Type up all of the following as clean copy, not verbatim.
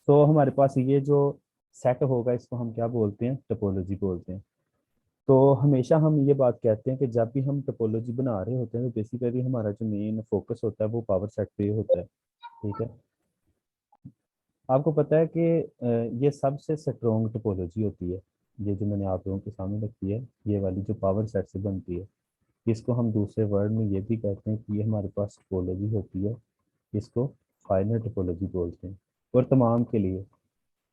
तो हमारे पास ये जो सेट होगा इसको हम क्या बोलते हैं, टोपोलॉजी बोलते हैं। तो हमेशा हम ये बात कहते हैं कि जब भी हम टोपोलॉजी बना रहे होते हैं तो बेसिकली हमारा जो मेन फोकस होता है वो पावर सेट पे होता है। ठीक है, आपको पता है कि ये सबसे स्ट्रॉन्ग टोपोलॉजी होती है। ये जो मैंने आप लोगों के सामने रखी है, ये वाली जो पावर सेट से बनती है, इसको हम दूसरे वर्ड में ये भी कहते हैं कि ये हमारे पास टोपोलॉजी होती है। इसको फाइनल टोपोलॉजी बोलते हैं, और तमाम के लिए।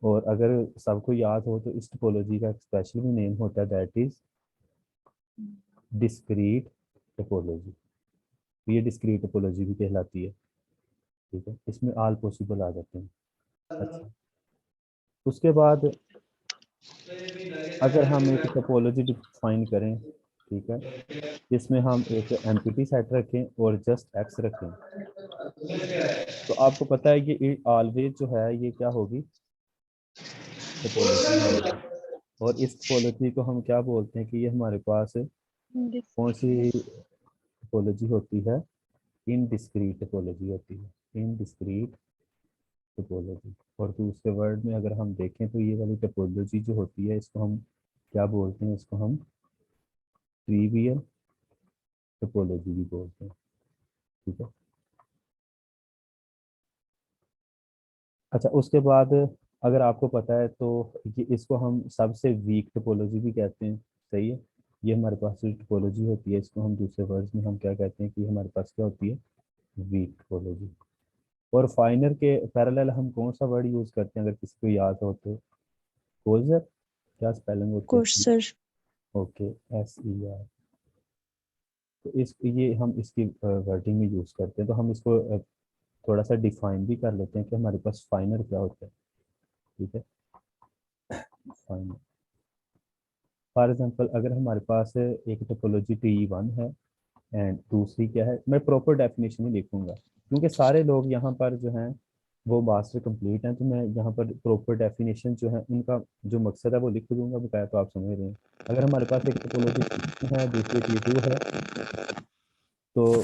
और अगर सबको याद हो तो इस टोपोलॉजी का एक स्पेशल भी नेम होता है, दैट इज डिस्क्रीट टोपोलॉजी। ये डिस्क्रीट टोपोलॉजी भी कहलाती है। ठीक है, इसमें ऑल पॉसिबल आ जाते हैं। अच्छा, उसके बाद अगर हम एक टोपोलॉजी डिफाइन करें, ठीक है, इसमें हम एक एम्प्टी सेट रखें और जस्ट एक्स रखें, तो आपको पता है कि ऑलवेज जो है ये क्या होगी, टोपोलॉजी होगी। और इस टोपोलॉजी को हम क्या बोलते हैं कि ये हमारे पास कौन सी टोपोलॉजी होती है, इनडिस्क्रीट टोपोलॉजी होती है, इनडिस्क्रीट टोपोलॉजी। और दूसरे वर्ड में अगर हम देखें तो ये वाली टोपोलॉजी जो होती है इसको हम क्या बोलते हैं, इसको हम ट्रिवियल टोपोलॉजी भी बोलते हैं। ठीक है, अच्छा, उसके बाद अगर आपको पता है तो ये इसको हम सबसे वीक टोपोलॉजी भी कहते हैं। सही है, ये हमारे पास जो टोपोलॉजी होती है इसको हम दूसरे वर्ड्स में हम क्या कहते हैं कि हमारे पास क्या होती है, वीक टोपोलॉजी। और फाइनर के पैरेलल हम कौन सा वर्ड यूज करते हैं अगर किसी को याद हो तो, कोजर, क्या स्पेलिंग होती है, कोर्सर। Okay, SER। तो इस ये हम इसकी वर्डिंग में यूज करते हैं। तो हम इसको थोड़ा सा डिफाइन भी कर लेते हैं कि हमारे पास फाइनर क्या होता है। ठीक है, फाइनर फॉर एग्जांपल अगर हमारे पास एक टोपोलॉजी T1 है एंड दूसरी क्या है, मैं प्रॉपर डेफिनेशन ही लिखूंगा क्योंकि सारे लोग यहाँ पर जो हैं वो मास्टर कंप्लीट हैं, तो मैं यहाँ पर प्रॉपर डेफिनेशन जो है उनका जो मकसद है वो लिख दूंगा बकाया, तो आप समझ रहे हैं। अगर हमारे पास एक टोपोलॉजी T1 है दूसरी T2 है, तो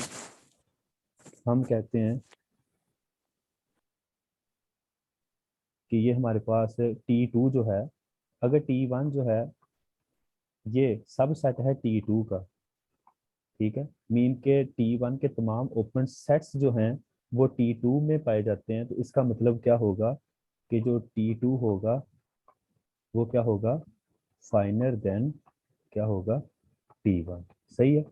हम कहते हैं कि ये हमारे पास T2 जो है, अगर T1 जो है ये सब सेट है T2 का, ठीक है, मीन के T1 के तमाम ओपन सेट्स जो हैं वो T2 में पाए जाते हैं, तो इसका मतलब क्या होगा कि जो T2 होगा वो क्या होगा, फाइनर देन क्या होगा, T1। सही है।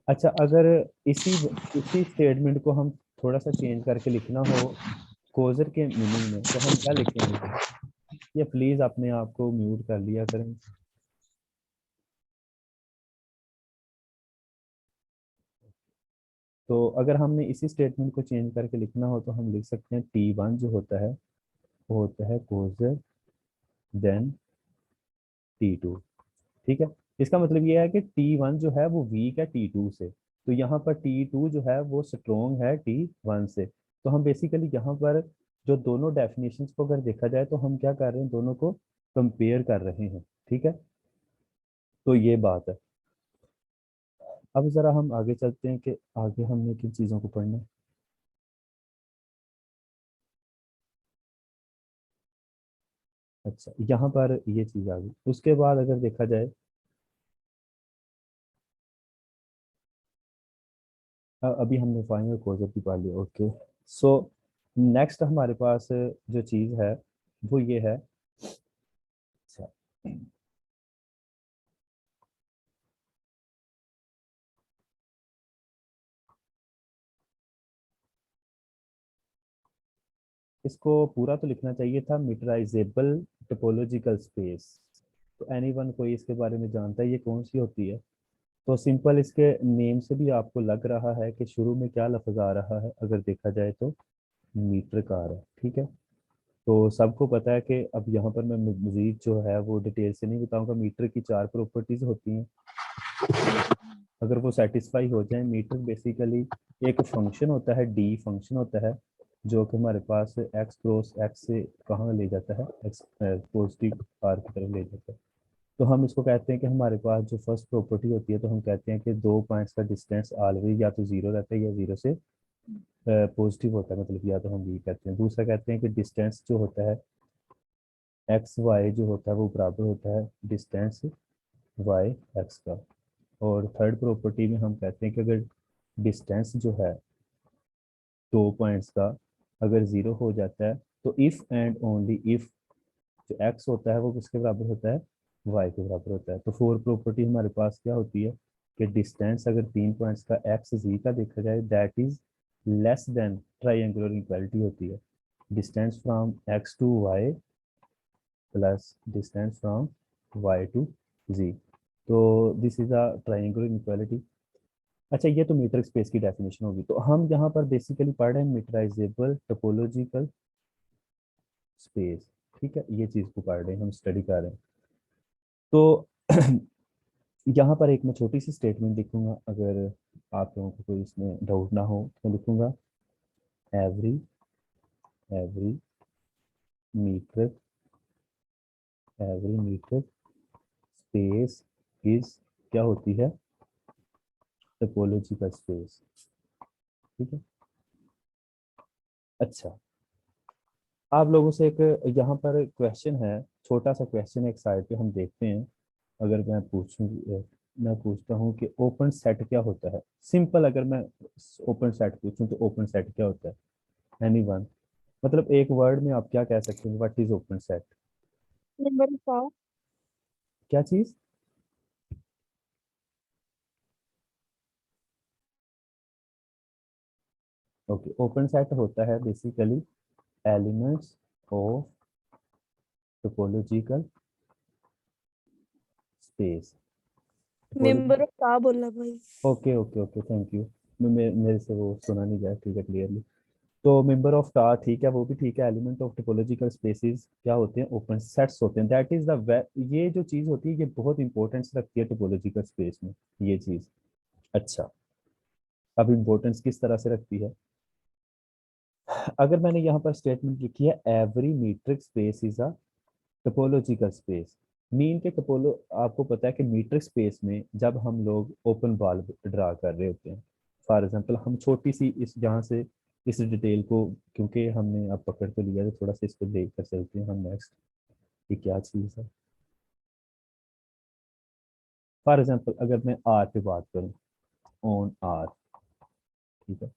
अच्छा, अगर इसी इसी स्टेटमेंट को हम थोड़ा सा चेंज करके लिखना हो कोजर के मीनिंग में, तो हम क्या लिखेंगे, ये प्लीज अपने आप को म्यूट कर लिया करें। तो अगर हमने इसी स्टेटमेंट को चेंज करके लिखना हो तो हम लिख सकते हैं T1 जो होता है वो होता है कोजर देन T2। ठीक है, इसका मतलब ये है कि T1 जो है वो वीक है T2 से, तो यहाँ पर T2 जो है वो स्ट्रोंग है T1 से। तो हम बेसिकली यहाँ पर जो दोनों डेफिनेशंस को अगर देखा जाए तो हम क्या कर रहे हैं, दोनों को कंपेयर कर रहे हैं। ठीक है, तो ये बात है। अब जरा हम आगे चलते हैं कि आगे हमने किन चीज़ों को पढ़ना है। अच्छा, यहाँ पर ये चीज़ आ गई। उसके बाद अगर देखा जाए अभी हमने फाइनल क्लोजर की पा लिया, ओके। सो नेक्स्ट हमारे पास जो चीज़ है वो ये है। अच्छा, इसको पूरा तो लिखना चाहिए था, मीटराइजेबल टोपोलॉजिकल स्पेस। तो एनीवन कोई इसके बारे में जानता है ये कौन सी होती है? तो सिंपल इसके नेम से भी आपको लग रहा है कि शुरू में क्या लफ्ज आ रहा है, अगर देखा जाए तो मीटर का आ रहा है। ठीक है, तो सबको पता है कि अब यहाँ पर मैं मजीद जो है वो डिटेल से नहीं बताऊंगा। मीटर की 4 प्रॉपर्टीज होती हैं, अगर वो सेटिस्फाई हो जाए, मीटर बेसिकली एक फंक्शन होता है, डी फंक्शन होता है जो कि हमारे पास एक्स क्रॉस एक्स से कहाँ ले जाता है, एक्स पॉजिटिव आर की तरफ ले जाता है। तो हम इसको कहते हैं कि हमारे पास जो फर्स्ट प्रॉपर्टी होती है, तो हम कहते हैं कि दो पॉइंट्स का डिस्टेंस ऑलवेज या तो जीरो रहता है या जीरो से पॉजिटिव होता है, मतलब या तो हम ये कहते हैं। दूसरा कहते हैं कि डिस्टेंस जो होता है एक्स वाई जो होता है वो बराबर होता है डिस्टेंस वाई एक्स का। और थर्ड प्रॉपर्टी में हम कहते हैं कि अगर डिस्टेंस जो है 2 पॉइंट्स का अगर ज़ीरो हो जाता है तो इफ़ एंड ओनली इफ़ जो एक्स होता है वो किसके बराबर होता है, वाई के बराबर होता है। तो फोर प्रॉपर्टी हमारे पास क्या होती है कि डिस्टेंस अगर 3 पॉइंट्स का एक्स जी का देखा जाए that is less than triangular equality होती है distance from X to Y plus distance from Y to Z. तो this is a triangular equality. अच्छा, ये तो मीटर स्पेस की डेफिनेशन होगी। तो हम यहाँ पर बेसिकली पढ़ रहे हैं मीटराइजेबल टोपोलॉजिकल स्पेस। ठीक है, ये चीज़ को पढ़ रहे हैं, हम स्टडी कर रहे हैं। तो यहाँ पर एक मैं छोटी सी स्टेटमेंट लिखूंगा, अगर आप लोगों को कोई इसमें डाउट ना हो तो लिखूंगा every every metre every metre space is क्या होती है, टोपोलॉजिकल स्पेस। ठीक है। अच्छा, आप लोगों से एक यहाँ पर क्वेश्चन है, छोटा सा क्वेश्चन एक साइड पे हम देखते हैं। अगर मैं पूछता हूँ कि ओपन सेट क्या होता है, सिंपल अगर मैं ओपन सेट पूछूं तो ओपन सेट क्या होता है, एनीवन, मतलब एक वर्ड में आप क्या कह सकते हैं, what is open set? Number of क्या चीज? ओके, ओपन सेट होता है basically elements of topological space. Member of का बोलना भाई। Okay okay okay, thank you. मेरे से वो सुना नहीं गया, ठीक है, क्लियरली। तो मेंबर ऑफ टा ठीक है, वो भी ठीक है। एलिमेंट ऑफ टोपोलॉजिकल स्पेसिस क्या होते हैं, ओपन सेट्स होते हैं। दैट इज द, ये जो चीज होती है ये बहुत इंपॉर्टेंस रखती है टोपोलॉजिकल स्पेस में, ये चीज। अच्छा, अब इंपॉर्टेंस किस तरह से रखती है, अगर मैंने यहाँ पर स्टेटमेंट लिखी है every metric space is a topological space, mean के टोपोलो, आपको पता है कि मीट्रिक स्पेस में जब हम लोग ओपन बॉल ड्रा कर रहे होते हैं, फॉर एग्जांपल हम छोटी सी इस जहाँ से इस डिटेल को, क्योंकि हमने अब पकड़ तो लिया तो थोड़ा सा इसको देख कर चलते हैं हम नेक्स्ट कि क्या चीज़ है। फॉर एग्जांपल अगर मैं आर पे बात करूँ, ऑन आर, ठीक है,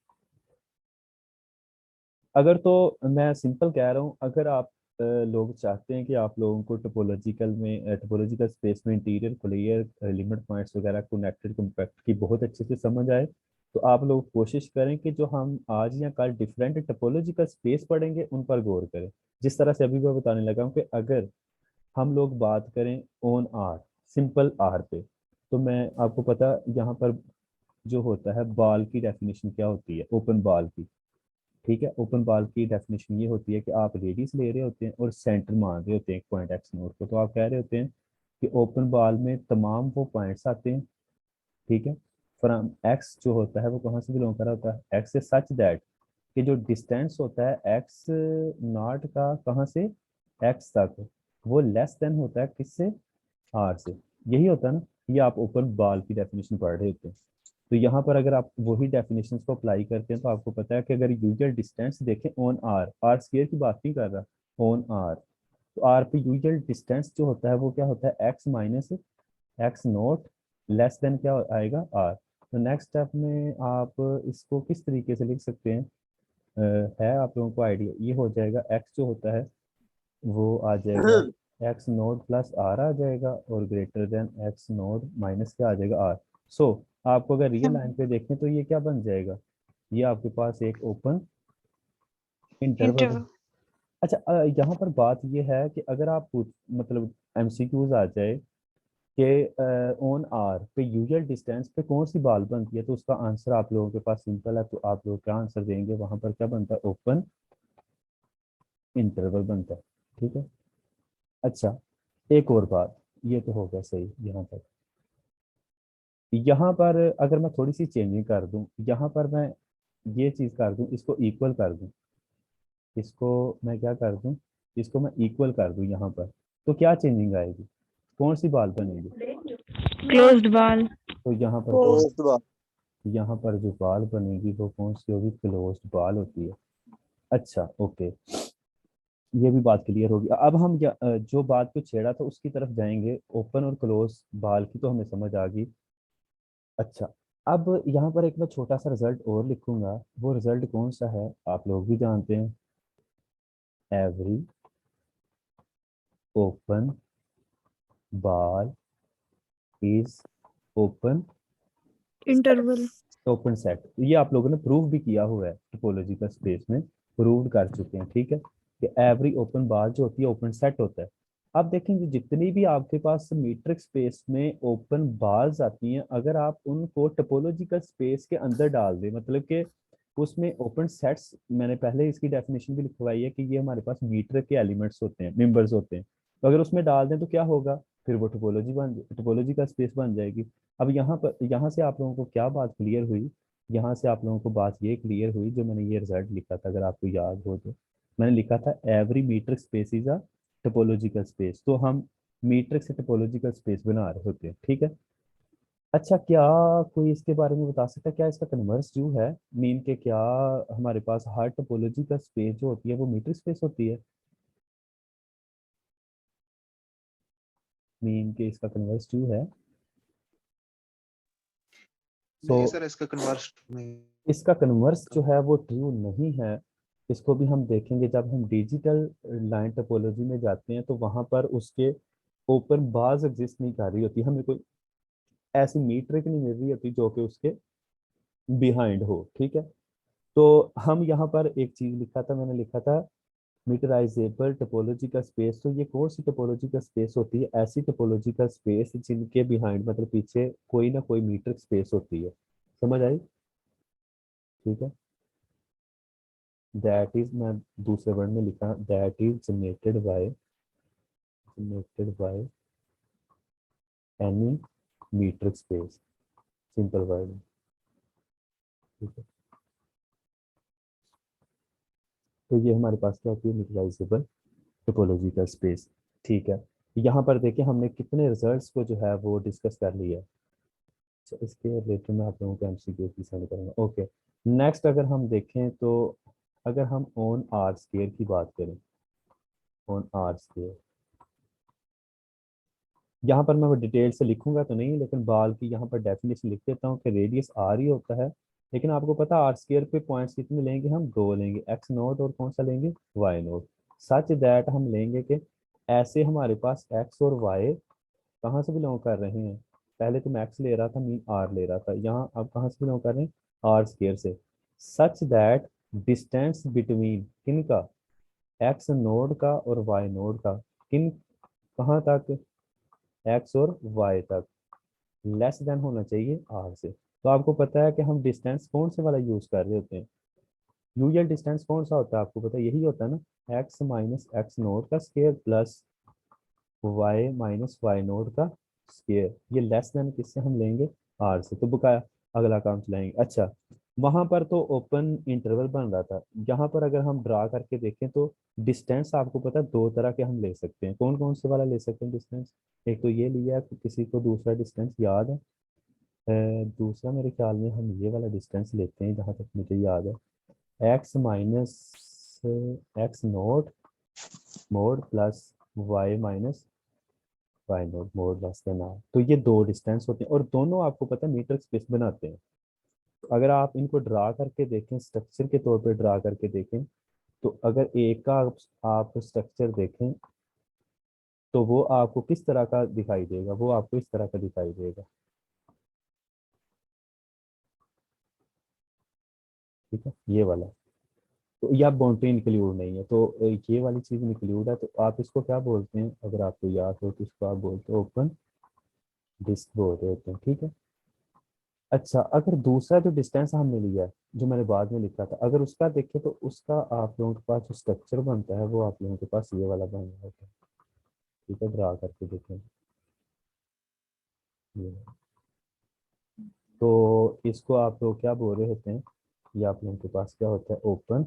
अगर तो मैं सिंपल कह रहा हूँ, अगर आप लोग चाहते हैं कि आप लोगों को टोपोलॉजिकल स्पेस में इंटीरियर क्लियर लिमिट पॉइंट्स वगैरह कनेक्टेड कॉम्पैक्ट की बहुत अच्छे से समझ आए, तो आप लोग कोशिश करें कि जो हम आज या कल डिफरेंट टोपोलॉजिकल स्पेस पढ़ेंगे उन पर गौर करें। जिस तरह से अभी मैं बताने लगा हूँ कि अगर हम लोग बात करें ऑन आर, सिंपल आर पे, तो मैं आपको पता यहाँ पर जो होता है बाल की डेफिनेशन क्या होती है, ओपन बाल की। ठीक है, ओपन बॉल की डेफिनेशन ये होती है कि आप रेडियस ले रहे होते हैं और सेंटर मान रहे होते हैं एक पॉइंट एक्स नोट को, तो आप कह रहे होते हैं कि ओपन बॉल में तमाम वो पॉइंट्स आते हैं, ठीक है, फ्रॉम एक्स जो होता है वो कहाँ से बिलोंग कर रहा होता है, एक्स से, सच दैट कि जो डिस्टेंस होता है एक्स नॉट का कहाँ से एक्स तक, वो लेस देन होता है किससे, आर से। यही होता है ना, ये आप ओपन बॉल की डेफिनेशन पढ़ रहे होते हैं। तो यहाँ पर अगर आप वही डेफिनेशंस को अप्लाई करते हैं तो आपको पता है कि अगर यूजुअल डिस्टेंस देखें ऑन आर, आर स्क्वायर की बात नहीं कर रहा, ऑन आर, तो आर पे यूजुअल डिस्टेंस जो होता है वो क्या होता है, x minus x note less than क्या आएगा, आर। तो नेक्स्ट स्टेप में आप इसको किस तरीके से लिख सकते हैं, है आप लोगों को आइडिया, ये हो जाएगा एक्स जो होता है वो आ जाएगा एक्स नोट प्लस आर आ जाएगा, और greater than x note minus क्या आ जाएगा, आर। सो आपको अगर रियल लाइन पे देखें तो ये क्या बन जाएगा, ये आपके पास एक ओपन इंटरवल इंटरवल। है। अच्छा, यहाँ पर बात ये है कि अगर आप मतलब एमसीक्यूज आ जाए कि ऑन आर पे यूजुअल डिस्टेंस पे कौन सी बॉल बनती है, तो उसका आंसर आप लोगों के पास सिंपल है, तो आप लोग क्या आंसर देंगे, वहां पर क्या बनता है, ओपन इंटरवल बनता है। ठीक है। अच्छा, एक और बात, ये तो हो गया सही यहाँ तक। यहाँ पर अगर मैं थोड़ी सी चेंजिंग कर दूं, यहाँ पर मैं ये चीज कर दूं, इसको इक्वल कर दूं, इसको मैं क्या कर दूं, इसको मैं इक्वल कर दूं यहाँ पर, तो क्या चेंजिंग आएगी, कौन सी बाल बनेगी, क्लोज्ड बाल। तो यहाँ पर कौन, क्लोज्ड बाल। यहाँ पर जो बाल बनेगी वो कौन सी होगी, क्लोज्ड बाल होती है। अच्छा ओके, ये भी बात क्लियर होगी। अब हम जो बात को छेड़ा था उसकी तरफ जाएंगे। ओपन और क्लोज बाल की तो हमें समझ आ गई। अच्छा, अब यहाँ पर एक मैं छोटा सा रिजल्ट और लिखूंगा। वो रिजल्ट कौन सा है आप लोग भी जानते हैं। एवरी ओपन बाल is open interval. Open set. ये आप लोगों ने प्रूव भी किया हुआ है, टोपोलॉजिकल स्पेस में प्रूव कर चुके हैं, ठीक है, कि एवरी ओपन बार जो होती है ओपन सेट होता है। अब देखेंगे जितनी भी आपके पास मीट्रिक स्पेस में ओपन बार्स आती हैं, अगर आप उनको टोपोलॉजिकल स्पेस के अंदर डाल दें, मतलब कि उसमें ओपन सेट्स, मैंने पहले इसकी डेफिनेशन भी लिखवाई है कि ये हमारे पास मीटर के एलिमेंट्स होते हैं, मेंबर्स होते हैं। तो अगर उसमें डाल दें तो क्या होगा, फिर वो टोपोलॉजी का स्पेस बन जाएगी। अब यहाँ से आप लोगों को क्या बात क्लियर हुई, यहाँ से आप लोगों को बात ये क्लियर हुई, जो मैंने ये रिजल्ट लिखा था अगर आपको याद हो तो, मैंने लिखा था every metric space is a topological space. तो हम मीट्रिक से टोपोलॉजिकल स्पेस बना रहे होते हैं, ठीक है। अच्छा, क्या कोई इसके बारे में बता सकता है क्या इसका कन्वर्स जो है, मीन के क्या हमारे पास हर टोपोलॉजिकल स्पेस जो होती है वो मीट्रिक स्पेस होती है, मीन के इसका कन्वर्स जो है। सो नहीं सर, इसका कन्वर्स नहीं। इसका कन्वर्स जो है वो ट्रू नहीं है। इसको भी हम देखेंगे जब हम डिजिटल लाइन टोपोलॉजी में जाते हैं, तो वहां पर उसके ओपन बार्स एग्जिस्ट नहीं कर रही होती, हमें कोई ऐसी मीट्रिक नहीं मिल रही होती जो कि उसके बिहाइंड हो, ठीक है। तो हम यहाँ पर एक चीज लिखा था, मैंने लिखा था मीटराइजेबल टोपोलॉजी का स्पेस। तो ये कौन सी टोपोलॉजी का स्पेस होती है, ऐसी टोपोलॉजी का स्पेस जिनके बिहाइंड मतलब पीछे कोई ना कोई मीट्रिक स्पेस होती है। समझ आई, ठीक है। दैट इज, मैं दूसरे वर्ड में लिखा, that is generated by any metric space, simple word, ठीक है। तो ये हमारे पास क्या होती है, मीटराइजेबल टोपोलॉजी का स्पेस, ठीक है। यहाँ पर देखिए हमने कितने रिजल्ट्स को जो है वो डिस्कस कर लिया है। अच्छा, इसके रिलेटेड मैं आप लोगों को एमसीक्यू की सेंड करूँगा, ओके। नेक्स्ट अगर हम देखें तो, अगर हम ऑन आर स्क्वायर की बात करें, ऑन आर स्क्वायर, यहाँ पर मैं वो डिटेल से लिखूंगा तो नहीं, लेकिन बाल की यहाँ पर डेफिनेशन लिख देता हूँ कि रेडियस आर ही होता है। लेकिन आपको पता आर स्क्वायर पे पॉइंट्स कितने लेंगे, हम दो लेंगे, एक्स नोट और कौन सा लेंगे, वाई नोट। सच दैट हम लेंगे कि ऐसे हमारे पास एक्स और वाई कहाँ से बिलोंग कर रहे हैं। पहले तो मैं एक्स ले रहा था, मीन आर ले रहा था, यहाँ अब कहाँ से बिलोंग कर रहे हैं, आर स्क्वायर से। सच दैट डिस्टेंस बिटवीन किन का, एक्स नोड का और वाई नोड का, किन, कहाँ तक, एक्स और वाई तक, लेस देन होना चाहिए आर से। तो आपको पता है कि हम डिस्टेंस कौन से वाला यूज कर रहे होते हैं, यूजुअल डिस्टेंस कौन सा होता है आपको पता है, यही होता है ना, एक्स माइनस एक्स नोट का square plus y minus y naught का स्क्वायर। ये लेस देन किससे हम लेंगे, आर से। तो बकाया अगला काम चलाएंगे। अच्छा, वहां पर तो ओपन इंटरवल बन रहा था, यहाँ पर अगर हम ड्रा करके देखें तो डिस्टेंस आपको पता है दो तरह के हम ले सकते हैं। कौन कौन से वाला ले सकते हैं डिस्टेंस, एक तो ये लिया है, किसी को दूसरा डिस्टेंस याद है। दूसरा मेरे ख्याल में हम ये वाला डिस्टेंस लेते हैं जहाँ तक मुझे याद है, x minus x naught mod plus y minus y naught mod less than r. तो ये दो डिस्टेंस होते हैं और दोनों आपको पता है मीटर स्पेस बनाते हैं। तो अगर आप इनको ड्रा करके देखें, स्ट्रक्चर के तौर पे ड्रा करके देखें, तो अगर एक का आप स्ट्रक्चर देखें तो वो आपको किस तरह का दिखाई देगा, वो आपको इस तरह का दिखाई देगा, ठीक है, ये वाला। तो यह बाउंड्री इंक्लूड नहीं है, तो ये वाली चीज इंक्लूड है। तो आप इसको क्या बोलते हैं, अगर आपको याद हो तो इसको आप बोलते हैं ओपन डिस्क बोल रहे होते हैं, ठीक है। अच्छा, अगर दूसरा जो डिस्टेंस हमने लिया है, जो मैंने बाद में लिखा था, अगर उसका देखें तो उसका आप लोगों के पास जो स्ट्रक्चर बनता है वो आप लोगों के पास ये वाला बन रहा होता है, ठीक है, ड्रा करके देखें ये। तो इसको आप लोग क्या बोल रहे होते हैं, ये आप लोगों के पास क्या होता है, ओपन,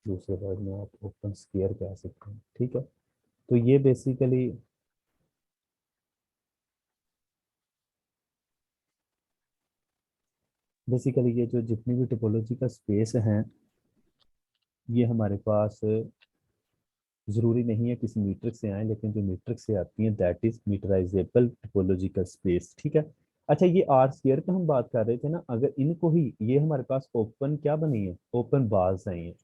दूसरे वर्ड में आप ओपन स्क्वायर कह सकते हैं, ठीक है। तो ये बेसिकली ये जो जितनी भी टोपोलॉजी का स्पेस हैं, ये हमारे पास जरूरी नहीं है किसी मीट्रिक से आए, लेकिन जो मीट्रिक से आती हैं दैट इज मीटराइजेबल टोपोलॉजिकल स्पेस। ठीक है। अच्छा, ये आर स्क्वायर पे हम बात कर रहे थे ना, अगर इनको ही ये हमारे पास ओपन क्या बनी है, ओपन बाल्स आई हैं।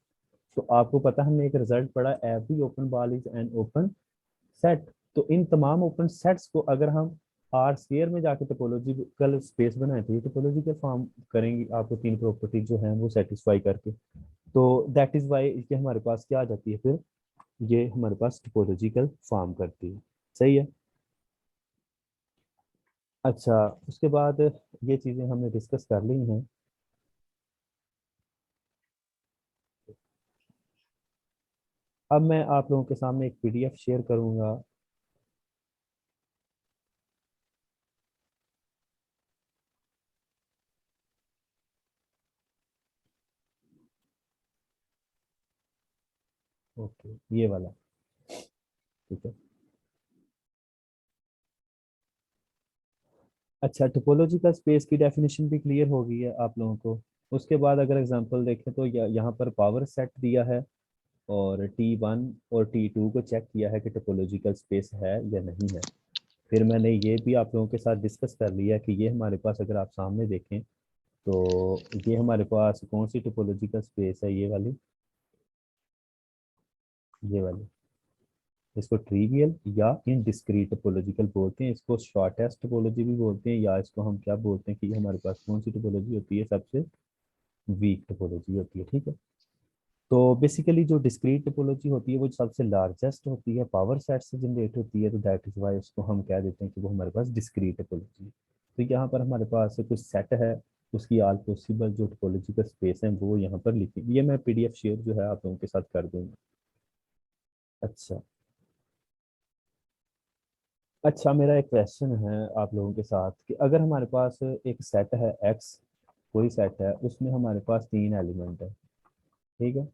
तो आपको पता है, हमने एक रिजल्ट पढ़ा, every open ball is an open set. तो इन तमाम ओपन सेट्स को अगर हम आर स्क्वायर में जाके टोपोलॉजिकल स्पेस बनाए तो ये टोपोलॉजिकल फॉर्म करेंगी, आपको तीन प्रॉपर्टीज जो हैं वो सेटिस्फाई करके। तो दैट इज वाई ये हमारे पास क्या आ जाती है फिर, ये हमारे पास टोपोलॉजिकल फॉर्म करती है। सही है। अच्छा, उसके बाद ये चीज़ें हमने डिस्कस कर ली हैं। अब मैं आप लोगों के सामने एक पीडीएफ शेयर करूंगा। ओके, ये वाला। ठीक है। अच्छा, टोपोलॉजिकल स्पेस की डेफिनेशन भी क्लियर हो गई है आप लोगों को। उसके बाद अगर एग्जांपल देखें तो यहाँ पर पावर सेट दिया है, और T1 और T2 को चेक किया है कि टोपोलॉजिकल स्पेस है या नहीं है। फिर मैंने ये भी आप लोगों के साथ डिस्कस कर लिया कि ये हमारे पास अगर आप सामने देखें तो ये हमारे पास कौन सी टोपोलॉजिकल स्पेस है, ये वाली, ये वाली। इसको ट्रिवियल या इनडिस्क्रीट टोपोलॉजिकल बोलते हैं, इसको शॉर्टेस्ट टोपोलॉजी भी बोलते हैं, या इसको हम क्या बोलते हैं कि ये हमारे पास कौन सी टोपोलॉजी होती है, सबसे वीक टोपोलॉजी होती है। ठीक है। तो बेसिकली जो डिस्क्रीट टोपोलॉजी होती है वो सबसे लार्जेस्ट होती है, पावर सेट से जनरेट होती है, तो दैट इज वाई उसको हम कह देते हैं कि वो हमारे पास डिस्क्रीट टोपोलॉजी है। तो यहाँ पर हमारे पास कुछ सेट है, उसकी ऑल पॉसिबल जो टोपोलॉजिकल स्पेस है वो यहाँ पर लिखी, ये मैं पीडीएफ शेयर जो है आप लोगों के साथ कर दूंगा। अच्छा। अच्छा, मेरा एक क्वेश्चन है आप लोगों के साथ कि अगर हमारे पास एक सेट है एक्स, कोई सेट है, उसमें हमारे पास तीन एलिमेंट है। ठीक है।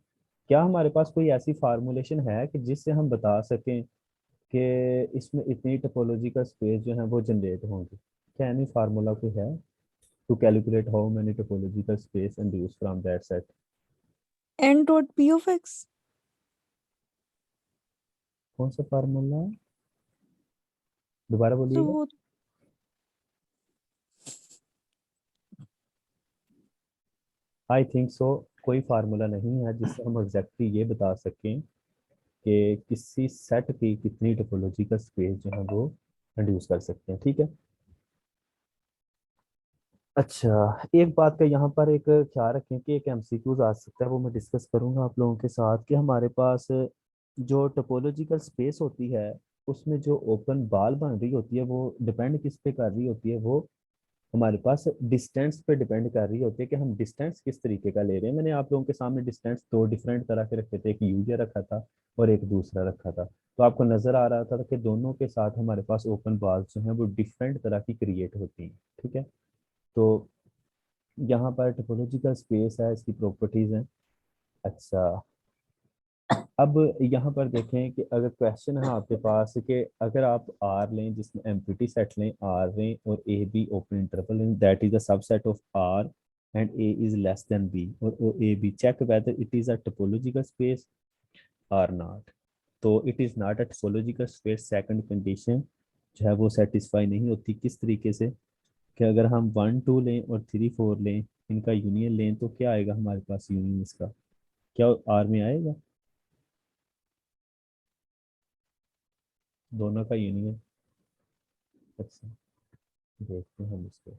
क्या हमारे पास कोई ऐसी फार्मूलेशन है कि जिससे हम बता सकें कि इसमें इतनी टोपोलॉजिकल स्पेस जो है वो जनरेट होंगी? क्या एनी फार्मूला कोई है to calculate how many topological space induce from that set? n dot p of x. कौन सा फार्मूला है, दोबारा तो बोलिएगा। वो आई थिंक सो, कोई फार्मूला नहीं है जिससे हम एग्जैक्टली ये बता सकें कि किसी सेट की कितनी टोपोलॉजिकल स्पेस जो है वो इंड्यूस कर सकते हैं। ठीक है। अच्छा, एक बात का यहाँ पर एक ख्याल रखें कि एक एमसीक्यूज आ सकता है, वो मैं डिस्कस करूंगा आप लोगों के साथ कि हमारे पास जो टोपोलॉजिकल स्पेस होती है उसमें जो ओपन बाल बन रही होती है वो डिपेंड किस पे कर रही होती है, वो हमारे पास डिस्टेंस पे डिपेंड कर रही होती है कि हम डिस्टेंस किस तरीके का ले रहे हैं। मैंने आप लोगों के सामने डिस्टेंस दो डिफरेंट तरह के रखे थे, एक यूजे रखा था और एक दूसरा रखा था। तो आपको नजर आ रहा था कि दोनों के साथ हमारे पास ओपन बाल्स जो हैं वो डिफरेंट तरह की क्रिएट होती हैं। ठीक है। तो यहाँ पर टोपोलॉजिकल स्पेस है, इसकी प्रॉपर्टीज हैं। अच्छा, अब यहाँ पर देखें कि अगर क्वेश्चन है आपके पास कि अगर आप आर लें जिसमें एम्प्टी सेट लें, आर लें और ए बी ओपन इंटरवल लें, that is a subset of R and A is less than B, और A B check whether it is a topological space or not. तो it is not a topological space, second condition जो है वो satisfy नहीं होती। किस तरीके से कि अगर हम 1 2 लें और 3 4 लें, इनका यूनियन लें, तो क्या आएगा हमारे पास यूनियन इसका, क्या आर में आएगा दोनों का यूनियन? अच्छा, देखते हैं हम इसको।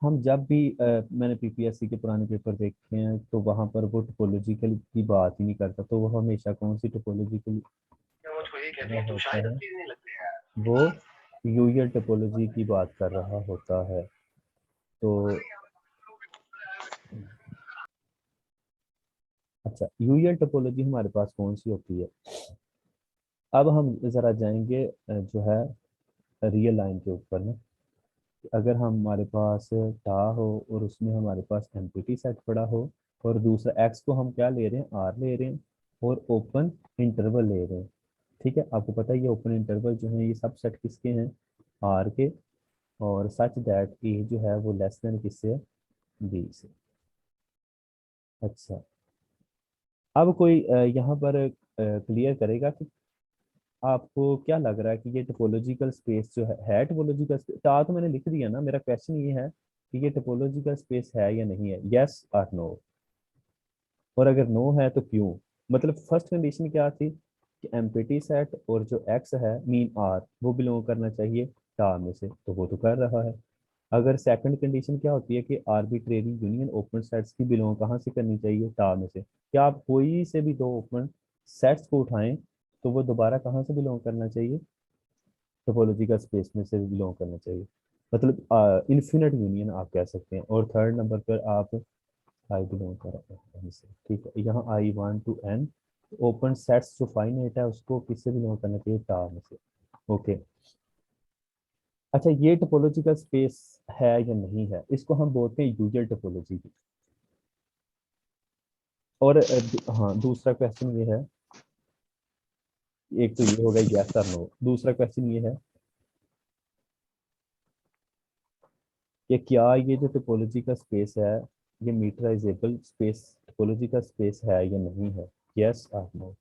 हम जब भी मैंने पीपीएससी के पुराने पेपर देखे हैं तो वहां पर वो टोपोलॉजिकल की बात ही नहीं करता, तो वो हमेशा कौन सी टोपोलॉजिकल होता है, वो यूजल टोपोलॉजी की बात कर रहा होता है। तो अच्छा, यूजल टोपोलॉजी हमारे पास कौन सी होती है? अब हम जरा जाएंगे जो है रियल लाइन के ऊपर ना। अगर हमारे पास टा हो और उसमें हमारे पास एम्प्टी सेट पड़ा हो, और दूसरा एक्स को हम क्या ले रहे हैं, आर ले रहे हैं, और ओपन इंटरवल ले रहे हैं। ठीक है। आपको पता है ये ओपन इंटरवल जो है ये सब सेट किसके हैं, आर के और सच दैट ए जो है वो लेस देन किससे, बी से। अच्छा, अब कोई यहाँ पर क्लियर करेगा कि आपको क्या लग रहा है कि ये टोपोलॉजिकल स्पेस जो है टोपोलॉजिकल स्पेस, तो मैंने लिख दिया ना, मेरा क्वेश्चन ये है कि ये टोपोलॉजिकल स्पेस है या नहीं है, यस और नो। और अगर नो है तो क्यों? मतलब फर्स्ट कंडीशन क्या थी कि एम्प्टी सेट और जो एक्स है मीन आर वो बिलोंग करना चाहिए टार में से, तो वो तो कर रहा है। अगर सेकंड कंडीशन क्या होती है कि आर्बिट्रेरी यूनियन ओपन सेट्स की बिलोंग कहाँ से करनी चाहिए, टार में से। क्या आप कोई से भी दो ओपन सेट्स को उठाएं तो वो दोबारा कहाँ से बिलोंग करना चाहिए, टोपोलॉजिकल स्पेस में से बिलोंग करना चाहिए। मतलब इन्फिनिट यूनियन आप कह सकते हैं। और थर्ड नंबर पर आप आई बिलोंग कर रहे हैं N से, ठीक है। यहाँ i one to n, open sets जो फाइनाइट है उसको किससे बिलोंग करना चाहिए, टार में से। ओके। अच्छा, ये टोपोलॉजिकल स्पेस है या नहीं है, इसको हम बोलते हैं यूजर टोपोलॉजी। और हाँ, दूसरा क्वेश्चन ये है, एक तो ये हो गया यस और नो, दूसरा क्वेश्चन ये है कि क्या ये जो टोपोलॉजी का स्पेस है ये मीटराइजेबल स्पेस टोपोलॉजी का स्पेस है या नहीं है, यस और नो।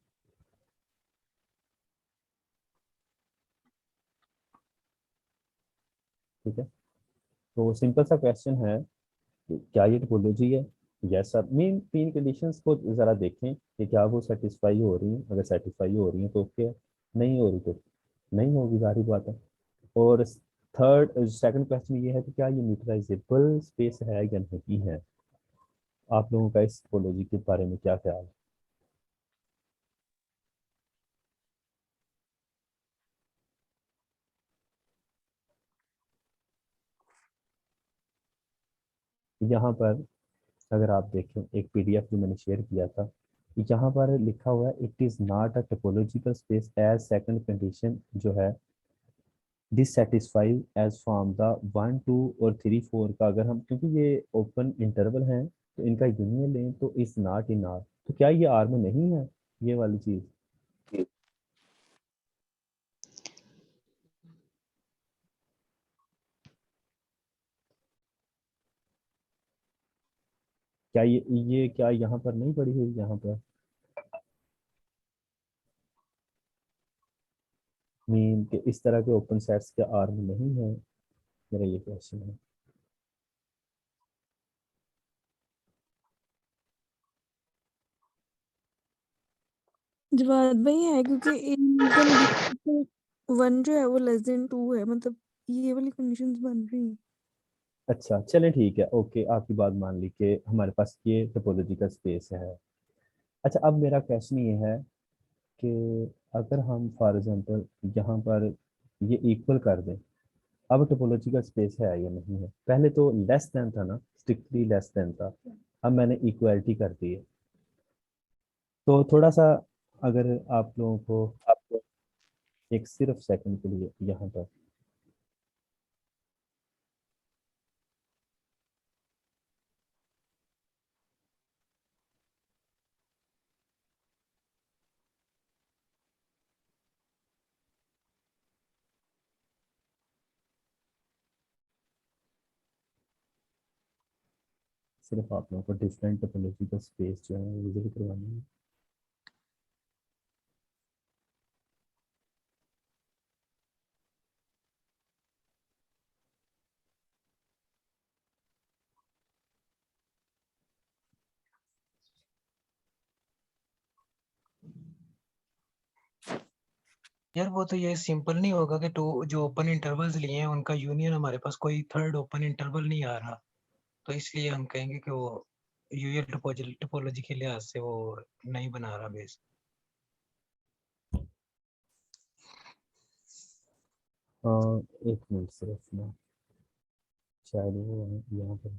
ठीक है, तो सिंपल सा क्वेश्चन है कि क्या ये टोपोलॉजी है, यस सर। मीन तीन कंडीशंस को जरा देखें कि क्या वो सेटिस्फाई हो रही हैं, अगर सेटिस्फाई हो रही हैं तो ओके, नहीं हो रही तो नहीं होगी, जारी बात है। और थर्ड सेकंड क्वेश्चन ये है कि क्या ये मीटराइजेबल स्पेस है या नहीं है। आप लोगों का इस टोपोलॉजी के बारे में क्या ख्याल है? यहाँ पर अगर आप देखें एक पीडीएफ जो मैंने शेयर किया था, यहाँ पर लिखा हुआ है it is not a topological space as second condition जो है dissatisfied as from the one two और थ्री फोर का, अगर हम, क्योंकि ये ओपन इंटरवल हैं तो इनका यूनियन लें तो इज नॉट इन आर, तो क्या ये आर में नहीं है, ये वाली चीज? क्या ये क्या यहाँ पर नहीं पड़ी हुई यहाँ पर, मीन कि इस तरह के ओपन सेट्स के आर में नहीं है, मेरा ये क्वेश्चन है। जवाब भाई है क्योंकि इन कंडीशन वन जो है वो लेस देन टू है, मतलब ये वाली कंडीशंस बन रही हैं। अच्छा चलें ठीक है, ओके, आपकी बात मान ली कि हमारे पास ये टोपोलॉजी का स्पेस है। अच्छा, अब मेरा क्वेश्चन ये है कि अगर हम फॉर एग्जांपल यहाँ पर ये इक्वल कर दें, अब टोपोलॉजी का स्पेस है या नहीं है। पहले तो लेस देन था ना, स्ट्रिक्टली लेस देन था, अब मैंने इक्वलिटी कर दी है। तो थोड़ा सा अगर आप लोगों को एक सिर्फ सेकंड के लिए यहाँ पर सिर्फ आप लोगों को डिफरेंट टोपोलॉजी का स्पेस जो है विजिट करवानी है। यार वो तो ये सिंपल नहीं होगा कि टू जो ओपन इंटरवल्स लिए हैं उनका यूनियन हमारे पास कोई थर्ड ओपन इंटरवल नहीं आ रहा, तो इसलिए हम कहेंगे कि वो यूएल टोपोलॉजी के लिहाज से वो नहीं बना रहा बेस। एक मिनट सिर्फ ना, शायद वो यहाँ पर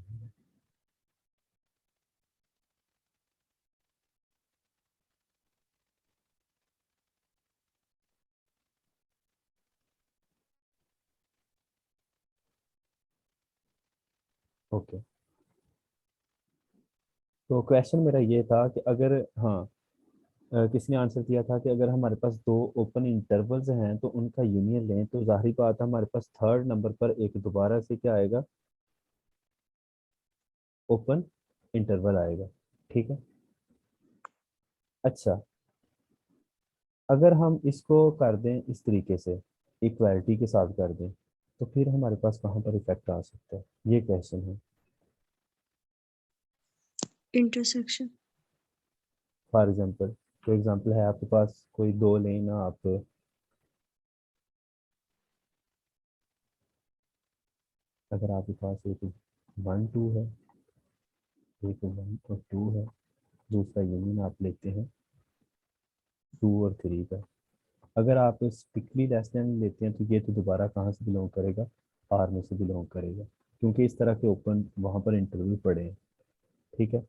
ओके। तो क्वेश्चन मेरा ये था कि अगर हाँ, किसने आंसर किया था कि अगर हमारे पास दो ओपन इंटरवल्स हैं तो उनका यूनियन लें, तो जाहिर बात है हमारे पास थर्ड नंबर पर एक दोबारा से क्या आएगा, ओपन इंटरवल आएगा। ठीक है। अच्छा, अगर हम इसको कर दें इस तरीके से, इक्वालिटी के साथ कर दें, तो फिर हमारे पास कहाँ पर इफेक्ट आ सकता है, ये क्वेश्चन है। इंटरसेक्शन। फॉर एग्जांपल, तो एग्जांपल है आपके पास कोई दो लेन आप, अगर आपके पास एक 1 2 है, एक 1 और 2 है, दूसरा यूनियन आप लेते हैं 2 और 3 का। अगर आप स्ट्रिक्टली लेस देन लेते हैं तो ये तो दोबारा कहाँ से बिलोंग करेगा, आर में से बिलोंग करेगा, क्योंकि इस तरह के ओपन वहाँ पर इंटरवल पड़े हैं। ठीक है।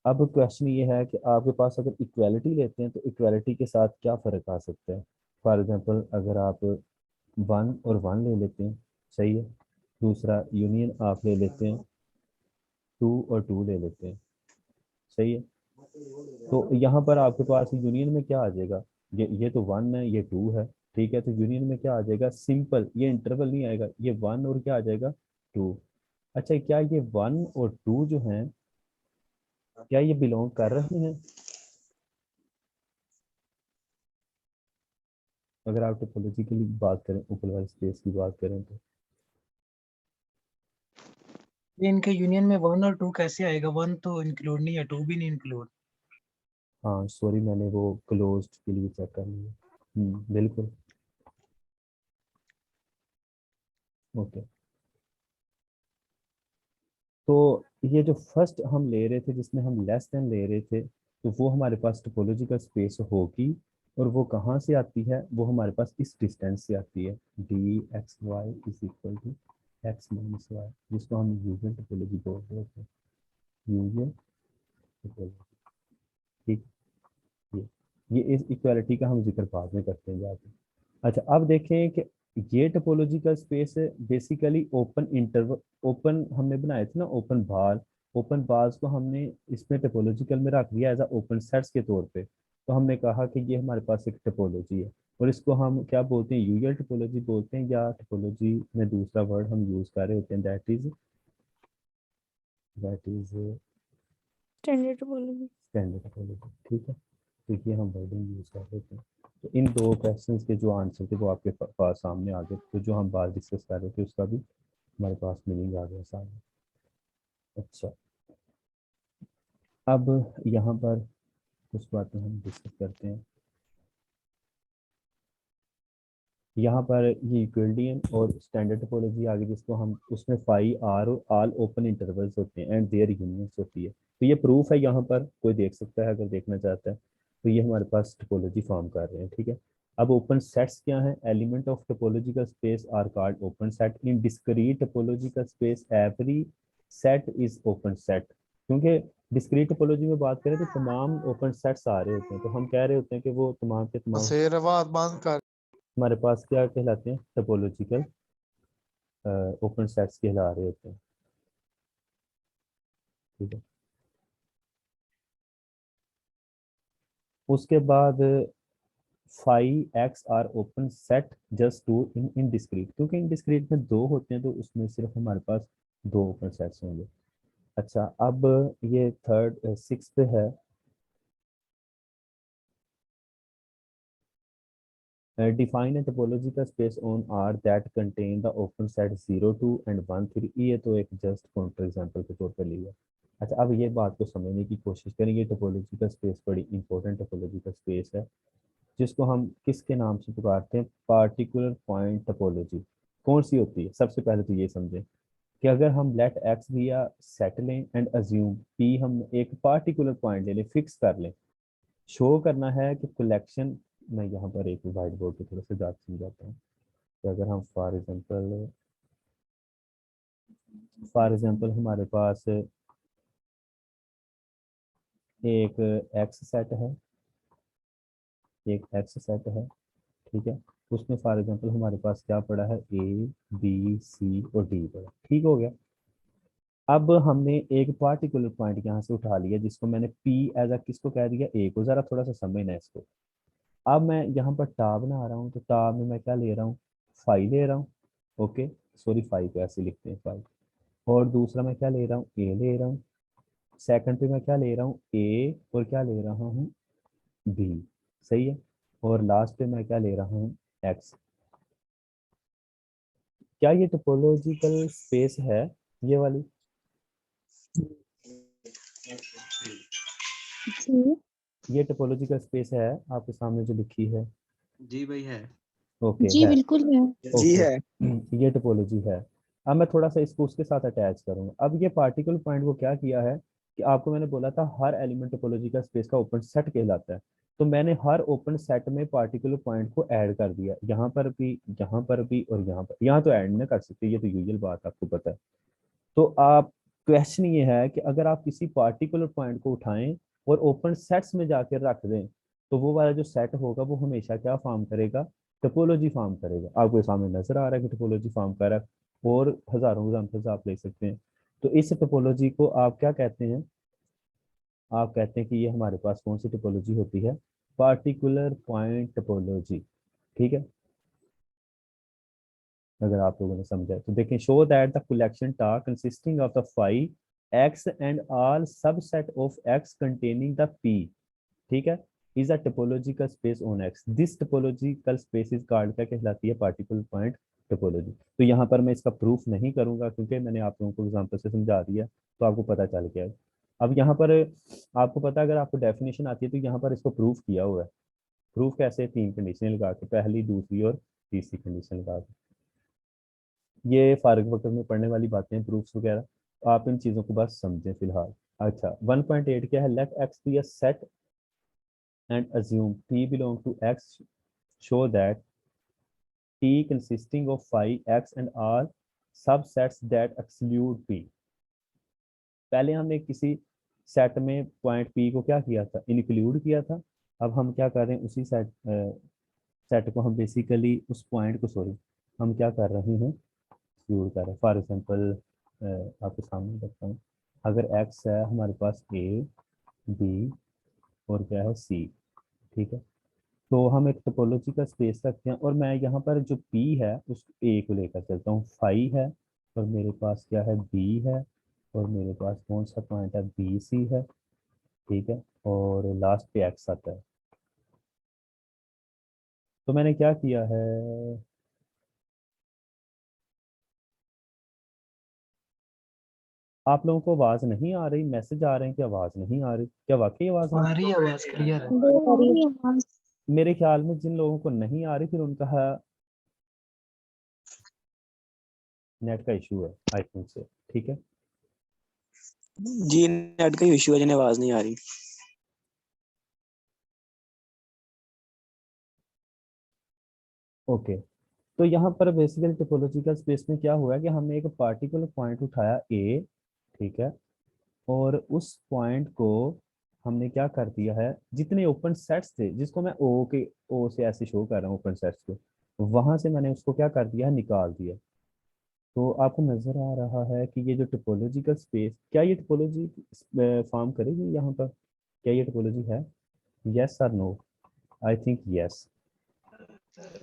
अब क्वेश्चन ये है कि आपके पास अगर इक्वालिटी लेते हैं तो इक्वालिटी के साथ क्या फ़र्क आ सकता है। फॉर एग्जांपल, अगर आप 1 और 1 ले लेते हैं, सही है, दूसरा यूनियन आप ले लेते हैं 2 और 2 ले लेते हैं, सही है, तो यहाँ पर आपके पास यूनियन में क्या आ जाएगा, ये तो 1 है, ये 2 है। ठीक है, तो यूनियन में क्या आ जाएगा, सिंपल, ये इंटरवल नहीं आएगा, ये 1 और क्या आ जाएगा, 2। अच्छा, क्या ये 1 और 2 जो हैं, क्या ये बिलोंग कर रहे हैं, अगर आप टोपोलॉजी की बात करें, ऊपर वाली स्पेस की बात करें तो। ये इनके यूनियन में 1 और 2 कैसे आएगा? 1 तो इंक्लूड नहीं है, 2 भी नहीं इंक्लूड। हाँ सॉरी, मैंने वो क्लोज्ड के लिए चेक कर लिया। बिल्कुल। ओके, तो ये जो फर्स्ट हम ले रहे थे जिसमें हम लेस देन ले रहे थे, तो वो हमारे पास टोपोलॉजिकल स्पेस होगी, और वो कहाँ से आती है, वो हमारे पास इस डिस्टेंस से आती है, d x y is equal to x minus y, जिसको हम यूजुअल टोपोलॉजी बोलते हैं, यूजुअल टोपोलॉजी। ठीक, ये इस इक्वालिटी का हम जिक्र बाद में करते हैं जाके। अच्छा, अब देखें कि ये topological space basically open interval, open हमने बनाए थे ना, ओपन बार, ओपन बार्स को हमने इसमें टोपोलॉजिकल में रख दिया एज अ ओपन सेट्स के तौर पे, तो हमने कहा कि ये हमारे पास एक टोपोलॉजी है, और इसको हम क्या बोलते हैं, यूजुअल टोपोलॉजी बोलते हैं, या टोपोलॉजी में दूसरा वर्ड हम यूज कर रहे होते हैं, that is standard topology. Standard topology. ठीक है, तो ये हम वर्डिंग यूज कर रहे थे। तो इन दो क्वेश्चंस के जो आंसर थे वो आपके पास सामने आ गए, तो जो हम बात डिस्कस कर रहे थे उसका भी हमारे पास मीनिंग आ गया सामने। अच्छा, अब यहाँ पर कुछ बातें हम डिस्कस करते हैं। यहाँ पर ये यूक्लिडियन और स्टैंडर्ड टोपोलॉजी आ गई, जिसको हम उसमें फाई आर और ऑल ओपन इंटरवल्स होते हैं एंड देयर यूनियंस होती है, तो ये प्रूफ है, यहाँ पर कोई देख सकता है अगर देखना चाहता है, तो ये हमारे पास टोपोलॉजी फॉर्म कर रहे हैं। ठीक है। अब ओपन सेट्स क्या हैं, element of topological space are called open set, in discrete topological space every set is open set, क्योंकि डिस्क्रीट टोपोलॉजी में बात करें तो तमाम ओपन सेट्स आ रहे होते हैं, तो हम कह रहे होते हैं कि वो तमाम के तमाम शेरवाद बंद कर। हमारे पास क्या कहलाते हैं, टोपोलॉजिकल ओपन सेट्स कहला रहे होते हैं। ठीक है। उसके बाद phi x are open set just two in in discrete, क्योंकि इन डिस्क्रीट में दो होते हैं तो उसमें सिर्फ हमारे पास दो ओपन सेट्स होंगे। अच्छा, अब ये थर्ड सिक्स पे है, define a topological space on R that contain the open set 0 2 and 1 3, ये तो एक जस्ट काउंटर एग्जांपल के तौर पर लिया। अच्छा, अब ये बात को समझने की कोशिश करेंगे, टोपोलॉजिकल स्पेस बड़ी इंपॉर्टेंट टोपोलॉजिकल स्पेस है, जिसको हम किसके नाम से पुकारते हैं, पार्टिकुलर पॉइंट टोपोलॉजी। कौन सी होती है, सबसे पहले तो ये समझें कि अगर हम लेट एक्स भी या सेट लें एंड अज्यूम पी, हम एक पार्टिकुलर पॉइंट ले लें, फिक्स कर लें, शो करना है कि कलेक्शन, मैं यहाँ पर एक वाइट बोर्ड पे थोड़ा सा ज़्यादा समझाता हूँ कि अगर हम फॉर एग्जांपल हमारे पास एक एक्स सेट है, एक एक्स सेट है, ठीक है, उसमें फॉर एग्जांपल हमारे पास क्या पड़ा है, ए बी सी और डी पड़ा, ठीक हो गया। अब हमने एक पार्टिकुलर पॉइंट यहाँ से उठा लिया जिसको मैंने पी एज अ किसको कह दिया, ए को। जरा थोड़ा सा समझना है इसको। अब मैं यहाँ पर टा बना रहा हूँ, तो टा में मैं क्या ले रहा हूँ, फाइव ले रहा हूँ। ओके, सॉरी फाइव को ऐसे लिखते हैं फाइव। और दूसरा मैं क्या ले रहा हूँ, ए ले रहा हूँ। सेकंड पे मैं क्या ले रहा हूँ, ए, और क्या ले रहा हूँ, बी। सही है। और लास्ट पे मैं क्या ले रहा हूँ, एक्स। क्या ये टोपोलॉजिकल स्पेस है, ये वाली? जी ये टोपोलॉजिकल स्पेस है आपके सामने जो लिखी है? जी भाई है। ओके जी है। बिल्कुल है। जी ओके, है। ये टोपोलॉजी है। अब मैं थोड़ा सा इसको उसके साथ अटैच करूंगा। अब ये पार्टिकल पॉइंट को क्या किया है कि आपको मैंने बोला था हर एलिमेंट टोपोलॉजी का स्पेस का ओपन सेट कहलाता है। तो मैंने हर ओपन सेट में पार्टिकुलर पॉइंट को ऐड कर दिया, यहाँ पर भी, यहाँ पर भी, और यहाँ पर। यहाँ तो ऐड नहीं कर सकते, ये तो यूजुअल बात आपको पता है। तो आप, क्वेश्चन ये है कि अगर आप किसी पार्टिकुलर पॉइंट को उठाएं और ओपन सेट्स में जाकर रख दें, तो वो वाला जो सेट होगा वो हमेशा क्या फॉर्म करेगा, टोपोलॉजी फॉर्म करेगा। आपको सामने नजर आ रहा है कि टोपोलॉजी फॉर्म कर रहा है, और हजारों एग्जाम्पल्स आप ले सकते हैं। तो इस टोपोलॉजी को आप क्या कहते हैं, आप कहते हैं कि ये हमारे पास कौन सी टोपोलॉजी होती है, पार्टिकुलर पॉइंट टोपोलॉजी। ठीक है, अगर आप लोगों ने समझा तो देखें, शो दैट द कलेक्शन टा consisting of the five x and all subset of x containing the P, ठीक है, is a topological space on x. This topological space is called, क्या कहलाती है, पार्टिकुलर पॉइंट टोपोलॉजी। तो यहाँ पर मैं इसका प्रूफ नहीं करूंगा क्योंकि मैंने आप लोगों को एग्जांपल से समझा दिया, तो आपको पता चल गया। अब यहाँ पर आपको पता है, अगर आपको डेफिनेशन आती है तो यहाँ पर इसको प्रूफ किया हुआ है। प्रूफ कैसे, तीन कंडीशन लगा के, पहली, दूसरी और तीसरी कंडीशन लगा के। ये फारूक वक्त में पढ़ने वाली बातें हैं, प्रूफ्स वगैरह, तो आप इन चीज़ों को बस समझें फिलहाल। अच्छा, 1.8 क्या है, let x be a set and assume p belong to x, show that t consisting of phi x and r subsets that exclude p। पहले हमने किसी सेट में पॉइंट p को क्या किया था, इंक्लूड किया था। अब हम क्या कर रहे हैं, उसी सेट सेट को हम बेसिकली उस पॉइंट को, सॉरी, हम क्या कर रहे हैं, एक्सक्लूड कर रहे हैं। फॉर एग्जांपल आपके सामने रखता हूँ, अगर x है हमारे पास a, b और क्या है, c, ठीक है, तो हम एक टोपोलॉजी का स्पेस रखते हैं, और मैं यहाँ पर जो p है उस a को लेकर चलता हूँ, फाई है, और मेरे पास क्या है, b है, और मेरे पास कौन सा पॉइंट है, बी सी है, ठीक है, और लास्ट पे x आता है। तो मैंने क्या किया है, आप लोगों को आवाज नहीं आ रही, मैसेज आ रहे हैं कि आवाज नहीं आ रही, क्या वाकई आवाज आ नहीं? रही है, आवाज क्लियर है। मेरे ख्याल में जिन लोगों को नहीं आ रही फिर उनका नेट का इशू है, आई थिंक से, ठीक है। जी नेट का इशू है, जिन्हें आवाज नहीं आ रही। ओके, तो यहाँ पर बेसिकली टोपोलॉजिकल स्पेस में क्या हुआ है कि हमने एक पार्टिकुलर पॉइंट उठाया ए, ठीक है, और उस पॉइंट को हमने क्या कर दिया है, जितने ओपन सेट्स थे, जिसको मैं ओ से ऐसे शो कर रहा हूँ, ओपन सेट्स को, वहां से मैंने उसको क्या कर दिया है, निकाल दिया। तो आपको नजर आ रहा है कि ये जो टोपोलॉजिकल स्पेस, क्या ये टोपोलॉजी फॉर्म करेगी यहाँ पर, क्या ये टोपोलॉजी है, यस और no? I think yes.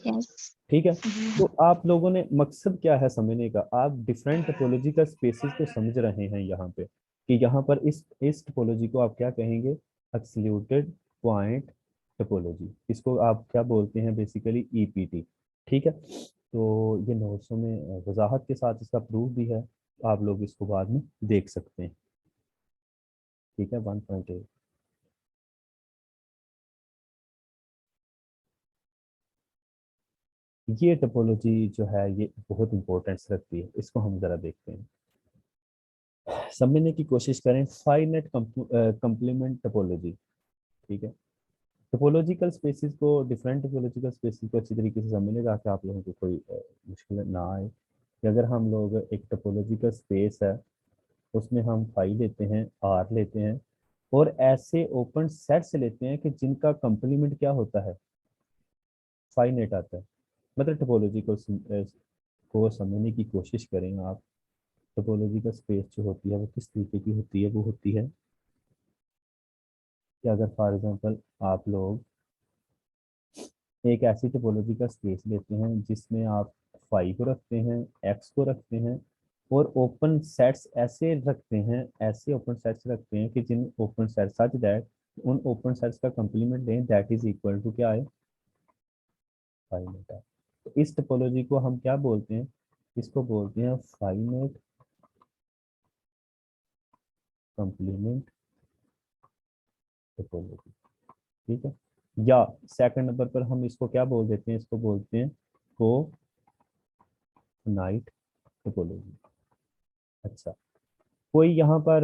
Yes. ठीक है, तो आप लोगों ने, मकसद क्या है समझने का, आप डिफरेंट टोपोलॉजिकल स्पेसेस को समझ रहे हैं यहाँ पे, कि यहाँ पर इस टोपोलॉजी को आप क्या कहेंगे, एक्सक्लूडेड पॉइंट टोपोलॉजी। इसको आप क्या बोलते हैं, बेसिकली ईपीटी। ठीक है, तो ये नोट्सों में वजाहत के साथ इसका प्रूफ भी है, तो आप लोग इसको बाद में देख सकते हैं। ठीक है, 1.8। ये टोपोलॉजी जो है ये बहुत इंपॉर्टेंस रखती है, इसको हम जरा देखते हैं, समझने की कोशिश करें। फाइनाइट कंप्लीमेंट टोपोलॉजी, ठीक है, टोपोलॉजिकल स्पेसिस को, डिफरेंट टोपोलॉजिकल स्पेसिस को अच्छी तरीके से समझने, ताकि आप लोगों को कोई मुश्किल ना आए। कि अगर हम लोग एक टोपोलॉजिकल स्पेस है, उसमें हम फाई लेते हैं, आर लेते हैं, और ऐसे ओपन सेट्स लेते हैं कि जिनका कंप्लीमेंट क्या होता है, फाइनाइट आता है। मतलब टोपोलॉजी को समझने की कोशिश करें आप, टोपोलॉजिकल स्पेस जो होती है वो किस तरीके की होती है, वो होती है कि अगर फॉर एग्जांपल आप लोग एक ऐसी टोपोलॉजिकल स्पेस लेते हैं जिसमें आप फाई को रखते हैं, एक्स को रखते हैं, और ओपन सेट्स ऐसे रखते हैं, ऐसे ओपन सेट्स रखते हैं कि जिन ओपन सेट्स सच दैट उन ओपन सेट्स का कंप्लीमेंट लें दैट इज इक्वल टू क्या है, फाइनाइट है। तो इस टोपोलॉजी को हम क्या बोलते हैं, इसको बोलते हैं फाइनाइट कंप्लीमेंट टोपोलॉजी। ठीक है, या सेकंड नंबर पर हम इसको क्या बोल देते हैं, इसको बोलते हैं कोनाइट टोपोलॉजी। अच्छा, कोई यहाँ पर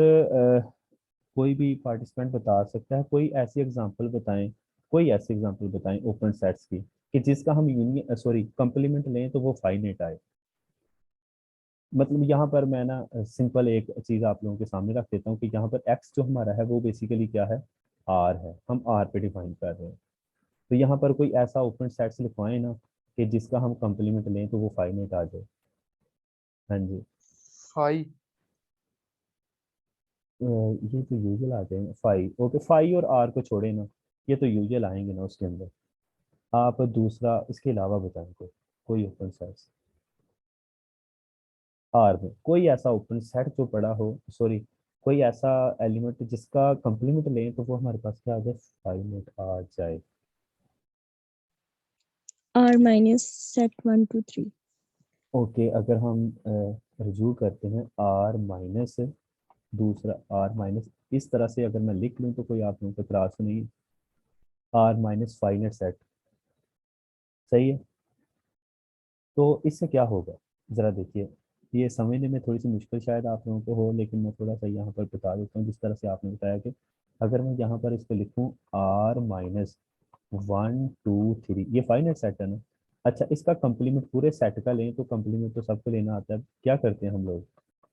कोई भी पार्टिसिपेंट बता सकता है, कोई ऐसी एग्जांपल बताएं, कोई ऐसी एग्जांपल बताएं ओपन सेट्स की कि जिसका हम यूनियन सॉरी कंप्लीमेंट लें तो वो फाइनाइट आए। मतलब यहाँ पर मैं ना सिंपल एक चीज आप लोगों के सामने रख देता हूँ कि यहाँ पर एक्स जो हमारा है वो बेसिकली क्या है, आर है, हम आर पे डिफाइन कर रहे हैं। तो यहाँ पर कोई ऐसा ओपन सेट्स लिखवाएं ना कि जिसका हम कंप्लीमेंट लें तो वो फाइनाइट आ जाए। हाँ जी, फाई ये तो यूजुअल आ जाएंगे, फाइव ओके, फाइव और आर को छोड़े ना, ये तो यूजुअल आएंगे ना उसके अंदर। आप दूसरा इसके अलावा बताएं कोई ओपन सेट्स आर में, कोई ऐसा ओपन सेट जो पड़ा हो, सॉरी कोई ऐसा एलिमेंट जिसका कंप्लीमेंट लें तो वो हमारे पास क्या आ जाए, फाइनाइट आ जाए। R minus set 1 2 3. ओके, अगर हम रिज्यू करते हैं आर माइनस दूसरा आर माइनस, इस तरह से अगर मैं लिख लूँ तो कोई आप लोगों को इतराज तो नहीं, आर माइनस फाइनाइट सेट, सही है। तो इससे क्या होगा, ज़रा देखिए, ये समझने में थोड़ी सी मुश्किल शायद आप लोगों को हो, लेकिन मैं थोड़ा सा यहाँ पर बता देता हूँ। जिस तरह से आपने बताया कि अगर मैं यहाँ पर इसको लिखूँ आर माइनस 1 2 3, ये फाइनाइट सेट है ना। अच्छा, इसका कंप्लीमेंट पूरे सेट का लें तो कंप्लीमेंट तो सबको लेना आता है, क्या करते हैं हम लोग,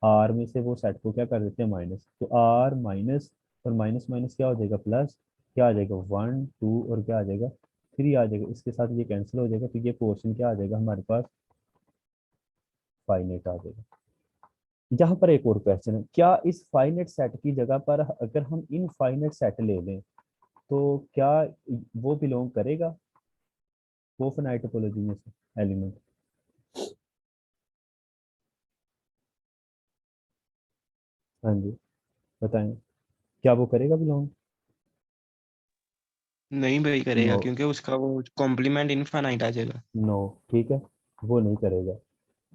आर में से वो सेट को क्या कर देते हैं माइनस, तो आर माइनस और माइनस माइनस क्या हो जाएगा प्लस, क्या आ जाएगा 1 2 और क्या आ जाएगा 3 आ जाएगा, इसके साथ ये कैंसिल हो जाएगा, तो ये पोर्शन क्या आ जाएगा हमारे पास, फाइनाइट आ जाएगा। यहाँ पर एक और क्वेश्चन है, क्या इस फाइनाइट सेट की जगह पर अगर हम इनफाइनाइट सेट ले लें तो क्या वो बिलोंग करेगा वो फाइनाइट टोपोलॉजी में से एलिमेंट, हाँ जी बताएं, क्या वो करेगा बिलोंग, नहीं भाई करेगा, नो, क्योंकि उसका वो कॉम्प्लीमेंट इनफाइनाइट आ जाएगा। नो, ठीक है, वो नहीं करेगा।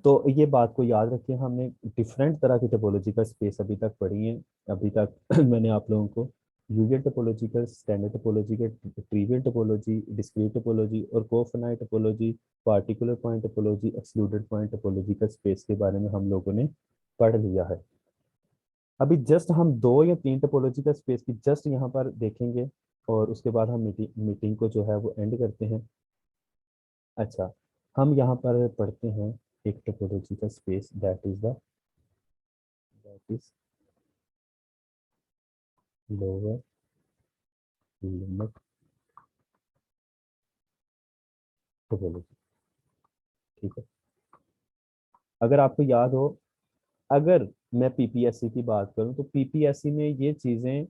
तो ये बात को याद रखिए, हमने डिफरेंट तरह की टोपोलॉजिकल स्पेस अभी तक पढ़ी है। अभी तक मैंने आप लोगों को usual topological, standard topological, trivial topology, discrete topology और cofinite topology, particular point topology, excluded point topological space के बारे में हम लोगों ने पढ़ लिया है। अभी जस्ट हम 2 या 3 टोपोलॉजिकल स्पेस की जस्ट यहाँ पर देखेंगे और उसके बाद हम मीटिंग को जो है वो एंड करते हैं। अच्छा, हम यहाँ पर पढ़ते हैं एक topological space that is lower limit topology. ठीक है, अगर आपको याद हो, अगर मैं पीपीएससी की बात करूं तो पीपीएससी में ये चीज़ें,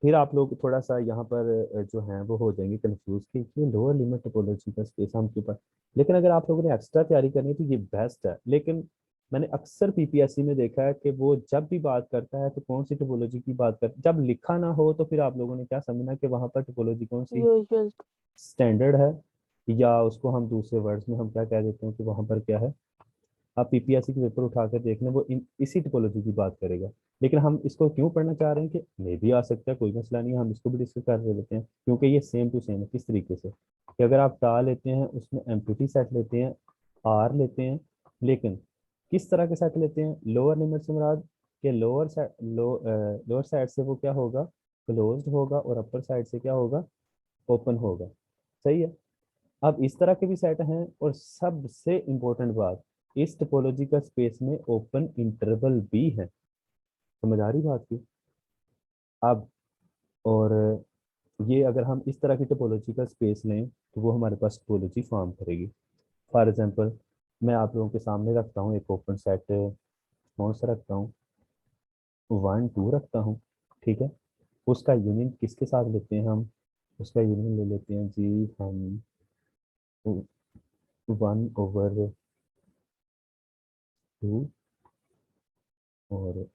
फिर आप लोग थोड़ा सा यहाँ पर जो हैं वो हो जाएंगे कंफ्यूज कि ये लोअर लिमिट टोपोलॉजी का स्पेस हम क्यों पर, लेकिन अगर आप लोगों ने एक्स्ट्रा तैयारी करनी है तो ये बेस्ट है। लेकिन मैंने अक्सर पीपीएससी में देखा है कि वो जब भी बात करता है तो कौन सी टोपोलॉजी की बात करता है, जब लिखा ना हो तो फिर आप लोगों ने क्या समझना कि वहां पर टोपोलॉजी कौन सी Usual. स्टैंडर्ड है, या उसको हम दूसरे वर्ड्स में हम क्या कह देते हैं कि वहां पर क्या है। आप पीपीएससी के पेपर उठा कर देख लें, वो इसी टिपोलॉजी की बात करेगा। लेकिन हम इसको क्यों पढ़ना चाह रहे हैं कि मे भी आ सकता है, कोई मसला नहीं है, हम इसको भी डिस्कस कर लेते हैं क्योंकि ये सेम टू सेम है। किस तरीके से कि अगर आप टा लेते हैं उसमें एम्प्टी सेट लेते हैं, आर लेते हैं, लेकिन किस तरह के सेट लेते हैं, लोअर लिमिट से मुराद के लोअर साइड से वो क्या होगा, क्लोज्ड होगा, और अपर साइड से क्या होगा, ओपन होगा। सही है। अब इस तरह के भी सेट हैं, और सबसे इम्पोर्टेंट बात, इस टोपोलॉजिकल स्पेस में ओपन इंटरवल भी है। समझ आ रही बात की अब, और ये अगर हम इस तरह की टोपोलॉजिकल स्पेस लें तो वो हमारे पास टोपोलॉजी फॉर्म करेगी। फॉर एग्जांपल मैं आप लोगों के सामने रखता हूँ एक ओपन सेट कौन सा रखता हूँ, 1 2 रखता हूँ, ठीक है। उसका यूनियन किसके साथ लेते हैं हम, उसका यूनियन ले लेते हैं जी हम 1/2 और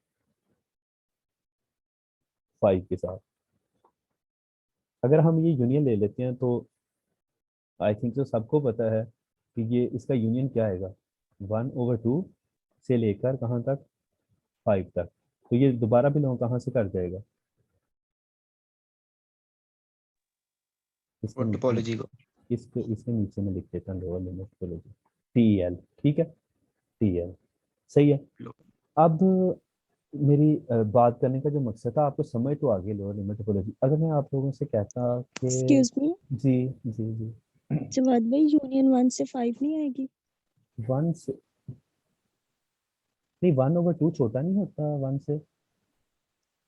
5 के साथ। अगर हम ये यूनियन ले लेते हैं तो आई थिंक तो सबको पता है कि ये इसका यूनियन क्या आएगा, 1/2 से लेकर कहाँ तक, 5 तक। तो ये दोबारा बिलोंग कहाँ से कर जाएगा, इसके और नीचे, टोपोलॉजी को इसके नीचे में लिख देता हूँ लोअर लिमिट टोपोलॉजी, टीएल, ठीक है, टीएल, सही है। अब मेरी बात करने का जो मकसद था, आपको समझ तो आ गई लोअर लिमिट टोपोलॉजी। अगर मैं आप लोगों से कहता कि एक्सक्यूज मी जी जी जी जवाद भाई, यूनियन 1 से 5 नहीं आएगी? 1 से नहीं, 1/2 छोटा नहीं होता 1 से।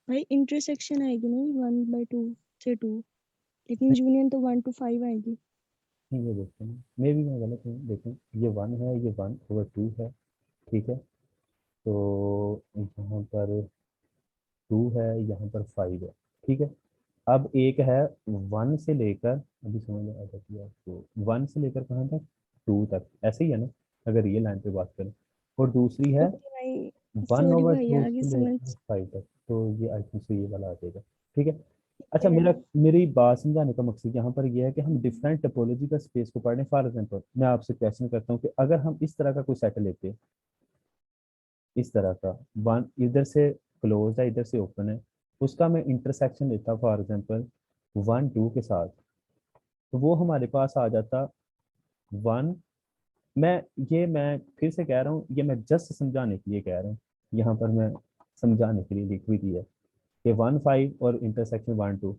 भाई इंटरसेक्शन आएगी ना 1/2 से 2, लेकिन यूनियन तो 1 to 5 आएगी। नहीं ये देखते हैं, मे भी मैं गलत हूँ, देखें ये 1 है, ये 1/2 है, ठीक है। तो यहाँ पर 2 है, यहाँ पर 5 है, ठीक है। अब एक है 1 से लेकर, अभी समझ में आ जाती है आपको, 1 से लेकर कहाँ तक, 2 तक, ऐसे ही है ना, अगर ये लाइन पे बात करें। और दूसरी है ओके भाई, वन सॉरी ओवर भाई, टू आगे से समझ। लेकर 5 तक, तो ये आई थिंक ये वाला आ जाएगा, ठीक है। अच्छा, है। मेरी बात समझाने का मकसद यहाँ पर यह है कि हम डिफरेंट टोपोलॉजी का स्पेस को पढ़ने। फॉर एग्जांपल मैं आपसे क्वेश्चन करता हूँ कि अगर हम इस तरह का कोई सेट लेते हैं, इस तरह का, वन इधर से क्लोज है, इधर से ओपन है, उसका मैं इंटरसेक्शन लेता फॉर एग्जांपल 1 2 के साथ, तो वो हमारे पास आ जाता 1। मैं फिर से कह रहा हूँ, ये मैं जस्ट समझाने के लिए कह रहा हूँ, यहाँ पर मैं समझाने के लिए लिख भी दिया कि 1 5 और इंटरसेक्शन 1 2।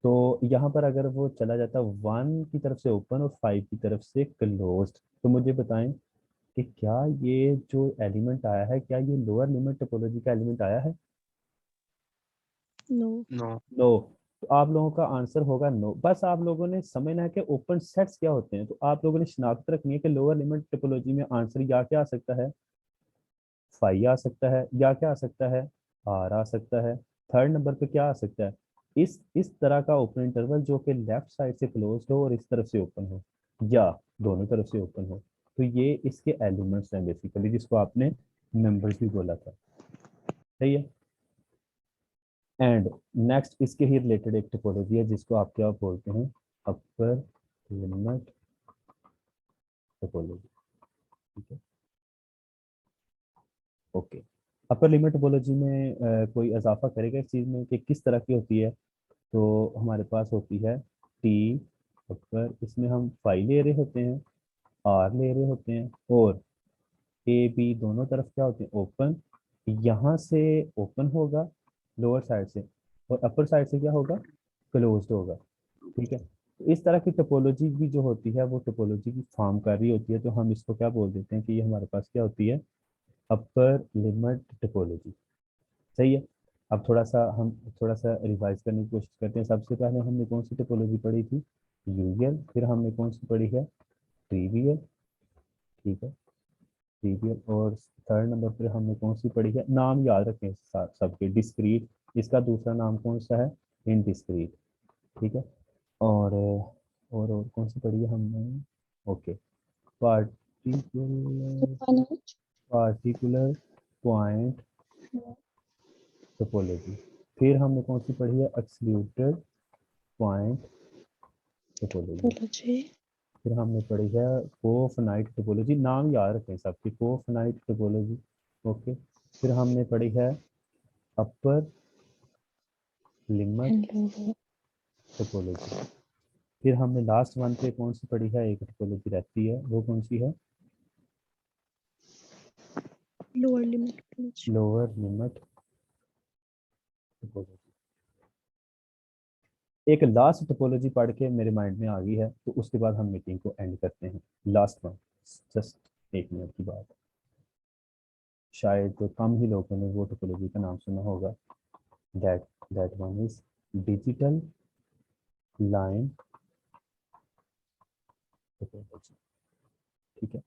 तो यहाँ पर अगर वो चला जाता 1 की तरफ से ओपन और 5 की तरफ से क्लोज्ड, तो मुझे बताएं कि क्या ये जो एलिमेंट आया है, क्या ये लोअर लिमिट टोपोलॉजी का एलिमेंट आया है? नो। नो। नो। तो आप लोगों का आंसर होगा नो। बस आप लोगों ने समझना है कि ओपन सेट्स क्या होते हैं, तो आप लोगों ने शनाख्त रखनी है कि लोअर लिमिट टोपोलॉजी में आंसर या क्या आ सकता है, 5 आ सकता है, या क्या आ सकता है, आर आ सकता है, थर्ड नंबर पे क्या आ सकता है, इस तरह का ओपन इंटरवल जो कि लेफ्ट साइड से क्लोज हो और इस तरफ से ओपन हो, या दोनों तरफ से ओपन हो। तो ये इसके एलिमेंट्स हैं बेसिकली, जिसको आपने मेंबर्स भी बोला था, सही है। एंड नेक्स्ट इसके ही रिलेटेड एक टोपोलॉजी है जिसको आप क्या बोलते हैं, अपर लिमिट टोपोलॉजी, ठीक है, ओके। अपर लिमिट टोपोलॉजी में कोई इजाफा करेगा इस चीज़ में कि किस तरह की होती है? तो हमारे पास होती है टी अपर, इसमें हम 5 ले रहे होते हैं, आर ले रहे होते हैं, और ए बी दोनों तरफ क्या होते हैं, ओपन। यहाँ से ओपन होगा लोअर साइड से, और अपर साइड से क्या होगा, क्लोज्ड होगा, ठीक है। तो इस तरह की टोपोलॉजी भी जो होती है वो टोपोलॉजी की फॉर्म कर रही होती है, तो हम इसको क्या बोल देते हैं कि ये हमारे पास क्या होती है, अपर लिमिट टोपोलॉजी, सही है। अब थोड़ा सा रिवाइज करने की कोशिश करते हैं। सबसे पहले हमने कौन सी टोपोलॉजी पढ़ी थी, यूरियल, फिर हमने कौन सी पढ़ी है, ट्रिवियल, ठीक है, ट्रिवियल, और थर्ड नंबर पर हमने कौन सी पढ़ी है, नाम याद रखें सबके, डिस्क्रीट, इसका दूसरा नाम कौन सा है, इनडिस्क्रीट, ठीक है। और कौन सी पढ़ी है हमने, okay, particular particular point topology. फिर हमने कौन सी पढ़ी है, एक्सक्लूडेड पॉइंट टोपोलॉजी। फिर हमने पढ़ी है कोफनाइट टोपोलॉजी, नाम याद रखें सबकी, कोफनाइट टोपोलॉजी, ओके। फिर हमने पढ़ी है अपर लिमिट टोपोलॉजी। फिर हमने लास्ट वन पे कौन सी पढ़ी है, एक टोपोलॉजी रहती है, वो कौन सी है, lower limit. Lower limit topology. एक लास्ट टोपोलॉजी पढ़ के मेरे माइंड में आ गई है, तो उसके बाद हम मीटिंग को एंड करते हैं। लास्ट वन, जस्ट 1 मिनट की बात, शायद तो कम ही लोगों ने वो टोपोलॉजी का नाम सुना होगा। That that one is digital line topology, ठीक है।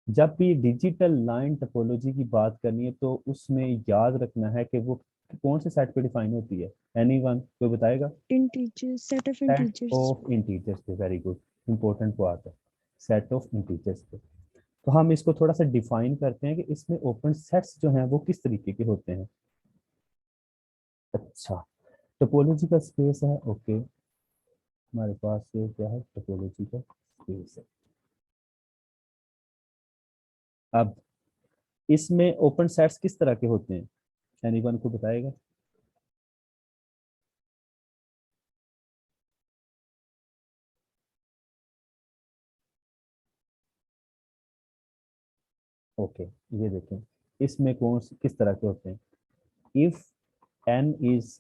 जब भी डिजिटल लाइन टोपोलॉजी की बात करनी है तो उसमें याद रखना है कि वो कौन से सेट पे डिफाइन होती है। एनीवन कोई बताएगा? Integers, set of set integers. Of integers पे, वेरी गुड, इंपॉर्टेंट बात है, सेट ऑफ इंटीजर्स पे। तो हम इसको थोड़ा सा डिफाइन करते हैं कि इसमें ओपन सेट्स जो हैं वो किस तरीके के होते हैं। अच्छा, टोपोलॉजी का स्पेस है, ओके, हमारे पास ये क्या है, टोपोलॉजी का स्पेस है। अब इसमें ओपन सेट्स किस तरह के होते हैं, एनीवन को बताएगा? ओके, ये देखें, इसमें किस तरह के होते हैं। इफ n इज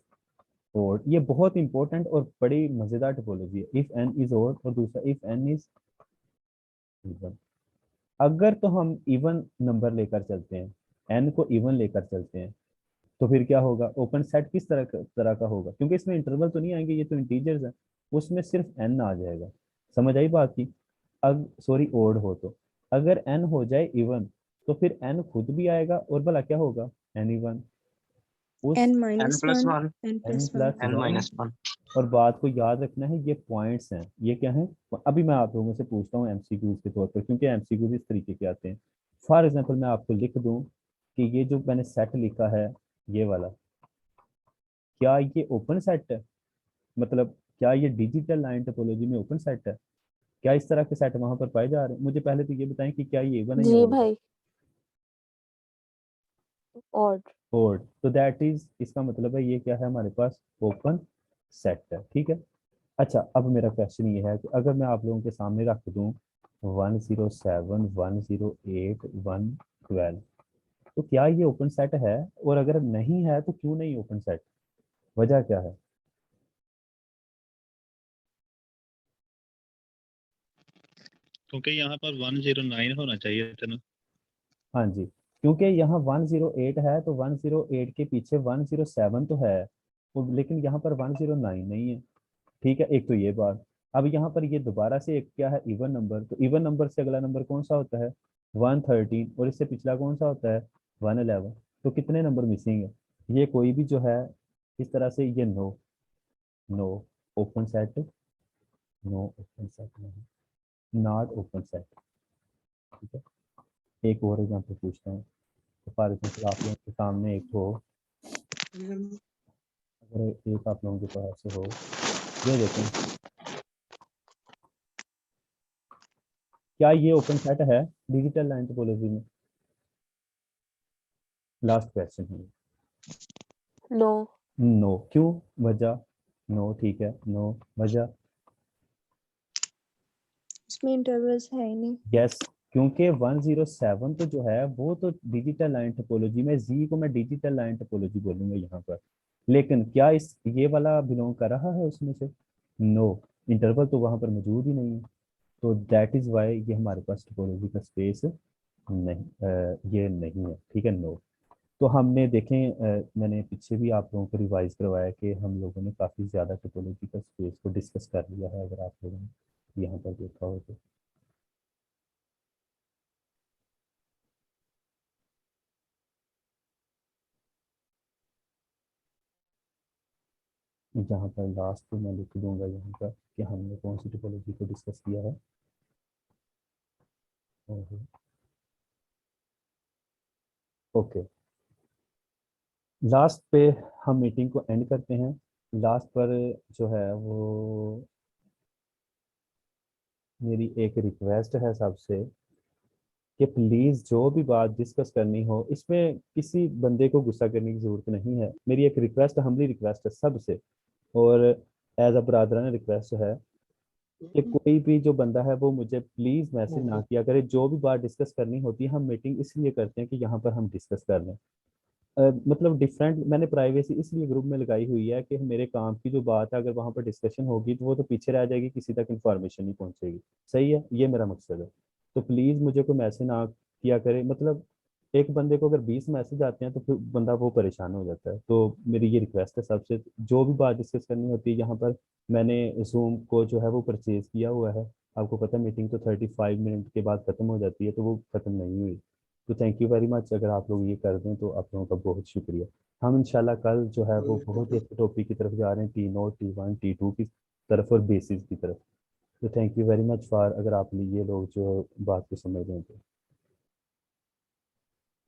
ओड, ये बहुत इंपॉर्टेंट और बड़ी मजेदार टोपोलॉजी है। इफ n इज ओड, और दूसरा इफ n इज इवन। अगर तो हम इवन नंबर लेकर चलते हैं, n को इवन लेकर चलते हैं, तो फिर क्या होगा, ओपन सेट किस तरह का होगा, क्योंकि इसमें इंटरवल तो नहीं आएंगे, ये तो इंटीजर्स है, उसमें सिर्फ n आ जाएगा। समझ आई बात की? अब सॉरी, ओड हो तो, अगर n हो जाए इवन, तो फिर n खुद भी आएगा, और भला क्या होगा, एन इवन, उस n n minus plus 1, 1, n n plus 1। Plus n one. minus 1। और बात को याद रखना है, ये पॉइंट्स हैं, ये क्या है, अभी मैं आप लोगों से पूछता हूँ एमसीक्यूज के तौर पर, क्योंकि एमसीक्यूज इस तरीके के आते हैं। फॉर एग्जांपल मैं आपको लिख दूं कि ये जो मैंने सेट लिखा है, ये वाला, क्या ये ओपन सेट है, मतलब क्या ये डिजिटल लाइन टोपोलॉजी में ओपन सेट है? क्या इस तरह के सेट वहां पर पाए जा रहे हैं? मुझे पहले तो ये बताएं कि क्या ये इवन है या जी ओड है? भाई। और ओड, तो दैट इज, इसका मतलब है ये क्या है, हमारे पास ओपन सेट है, ठीक है। अच्छा, अब मेरा क्वेश्चन ये है कि अगर मैं आप लोगों के सामने रख दूं 107 108 112, तो क्या ये ओपन सेट है, और अगर नहीं है तो क्यों नहीं ओपन सेट, वजह क्या है? क्योंकि यहाँ पर 109 होना चाहिए था ना। हाँ जी, क्योंकि यहाँ 108 है, तो 108 के पीछे 107 तो है, लेकिन यहाँ पर 109 नहीं है, ठीक है, एक तो ये बात। अब यहाँ पर ये दोबारा से एक क्या है, इवन नंबर, तो इवन नंबर से अगला नंबर कौन सा होता है, 113, और इससे पिछला कौन सा होता है, 111, तो कितने नंबर मिसिंग है? ये कोई भी जो है इस तरह से, ये no, no open set, no open set नहीं, नॉट ओपन सेट, ठीक है। एक और एग्जाम्पल पूछता हूँ, तो फॉर एग्जाम्पल आप लोगों के सामने एक हो, अगर एक आप लोगों के पास से हो, ये देखें, क्या ये ओपन सेट है डिजिटल लाइन टोपोलॉजी में? लास्ट क्वेश्चन है। नो। नो, क्यों, वजह? नो, ठीक है, नो, वजह? उसमें इंटरवल्स है ही नहीं। यस, क्योंकि 107 तो जो है वो तो डिजिटल लाइन टोपोलॉजी में, जी को मैं डिजिटल लाइन टोपोलॉजी बोलूंगा यहाँ पर, लेकिन क्या इस ये वाला बिलोंग कर रहा है उसमें से? नो, इंटरवल तो वहां पर मौजूद ही नहीं है, तो दैट इज वाई ये हमारे पास टोपोलॉजी का स्पेस नहीं, ये नहीं है, ठीक है, नो। तो हमने देखें, मैंने पीछे भी आप लोगों को रिवाइज करवाया कि हम लोगों ने काफ़ी ज़्यादा टोपोलॉजी का स्पेस को डिस्कस कर लिया है, अगर आप लोगों ने यहाँ पर देखा हो तो। जहाँ पर लास्ट में मैं लिख दूंगा यहाँ पर कि हमने कौन सी टोपोलॉजी को डिस्कस किया है। ओके, लास्ट पे हम मीटिंग को एंड करते हैं। लास्ट पर जो है वो मेरी एक रिक्वेस्ट है सबसे, कि प्लीज़ जो भी बात डिस्कस करनी हो, इसमें किसी बंदे को गुस्सा करने की ज़रूरत नहीं है, मेरी एक रिक्वेस्ट, हम्बली रिक्वेस्ट है सबसे, और एज अ ब्रादराना रिक्वेस्ट है कि कोई भी जो बंदा है वो मुझे प्लीज़ मैसेज ना किया करे। जो भी बात डिस्कस करनी होती है, हम मीटिंग इसलिए करते हैं कि यहाँ पर हम डिस्कस कर लें। मतलब डिफरेंट मैंने प्राइवेसी इसलिए ग्रुप में लगाई हुई है कि मेरे काम की जो बात है, अगर वहाँ पर डिस्कशन होगी तो वो तो पीछे रह जाएगी, किसी तक इंफॉर्मेशन नहीं पहुँचेगी। सही है, ये मेरा मकसद है। तो प्लीज़ मुझे कोई मैसेज ना किया करे, मतलब एक बंदे को अगर 20 मैसेज आते हैं तो फिर बंदा वो परेशान हो जाता है। तो मेरी ये रिक्वेस्ट है सबसे, जो भी बात डिस्कस करनी होती है यहाँ पर, मैंने जूम को जो है वो परचेज किया हुआ है, आपको पता है मीटिंग तो 35 मिनट के बाद ख़त्म हो जाती है, तो वो ख़त्म नहीं हुई। तो थैंक यू वेरी मच, अगर आप लोग ये कर दें तो आप लोगों का बहुत शुक्रिया। हम इंशाल्लाह कल जो है वो बहुत ही अच्छे टॉपिक की तरफ जा रहे हैं, T0 T1 T2 की तरफ और बेसिस की तरफ। तो thank you very much for, अगर आप ये लोग जो बात को समझ रहे हैं तो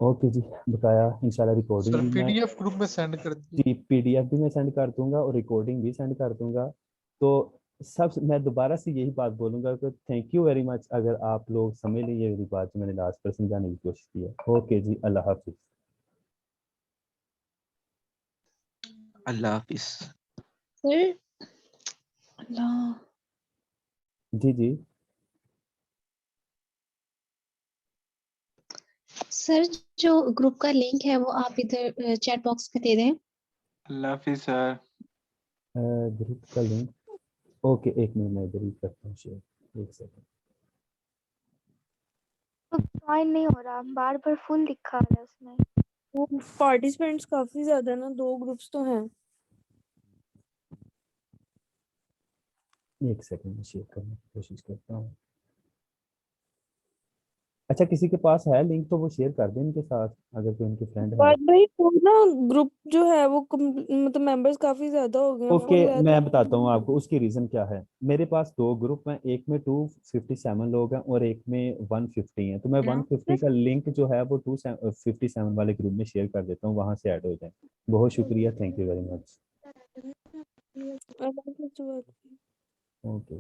ओके जी। बकाया इंशाल्लाह रिकॉर्डिंग सर भी मैं पीडीएफ ग्रुप में सेंड कर दीजिए। जी PDF भी मैं सेंड कर दूंगा और रिकॉर्डिंग भी सेंड कर दूंगा। तो सब मैं दोबारा से यही बात बोलूंगा कि थैंक यू वेरी मच, अगर आप लोग समझ लें ये मेरी बात जो मैंने लास्ट पर समझाने की कोशिश की है। ओके जी, अल्लाह हाफिज। अल्लाह हाफिज। सर अल्लाह जी जी सर जो ग्रुप का लिंक है वो आप इधर चैट बॉक्स में दे दें। अल्लाह हाफिज सर। ग्रुप का लिंक, ओके एक मिनट मैं इधर ही करता हूँ शेयर, एक सेकंड। ज्वाइन नहीं हो रहा, बार बार फुल दिखा रहा है उसमें। वो पार्टिसिपेंट्स काफी ज्यादा ना, 2 ग्रुप्स तो हैं। एक सेकंड में शेयर करने की कोशिश करता हूँ। अच्छा, किसी के पास है लिंक तो वो शेयर कर दें इनके साथ, अगर कोई उनके फ्रेंड है। पर भाई वो ना ग्रुप जो है वो मतलब मेंबर्स काफी ज्यादा हो गए हैं, ओके फुल है तो। मैं बताता हूँ आपको उसकी रीज़न क्या है। मेरे पास 2 ग्रुप हैं, एक में 257 लोग हैं और एक में 150 हैं। तो मैं 150 का लिंक जो है वो 257 वाले ग्रुप में शेयर कर देता हूँ, वहां से ऐड हो जाए। बहुत शुक्रिया, thank you very much. Okay.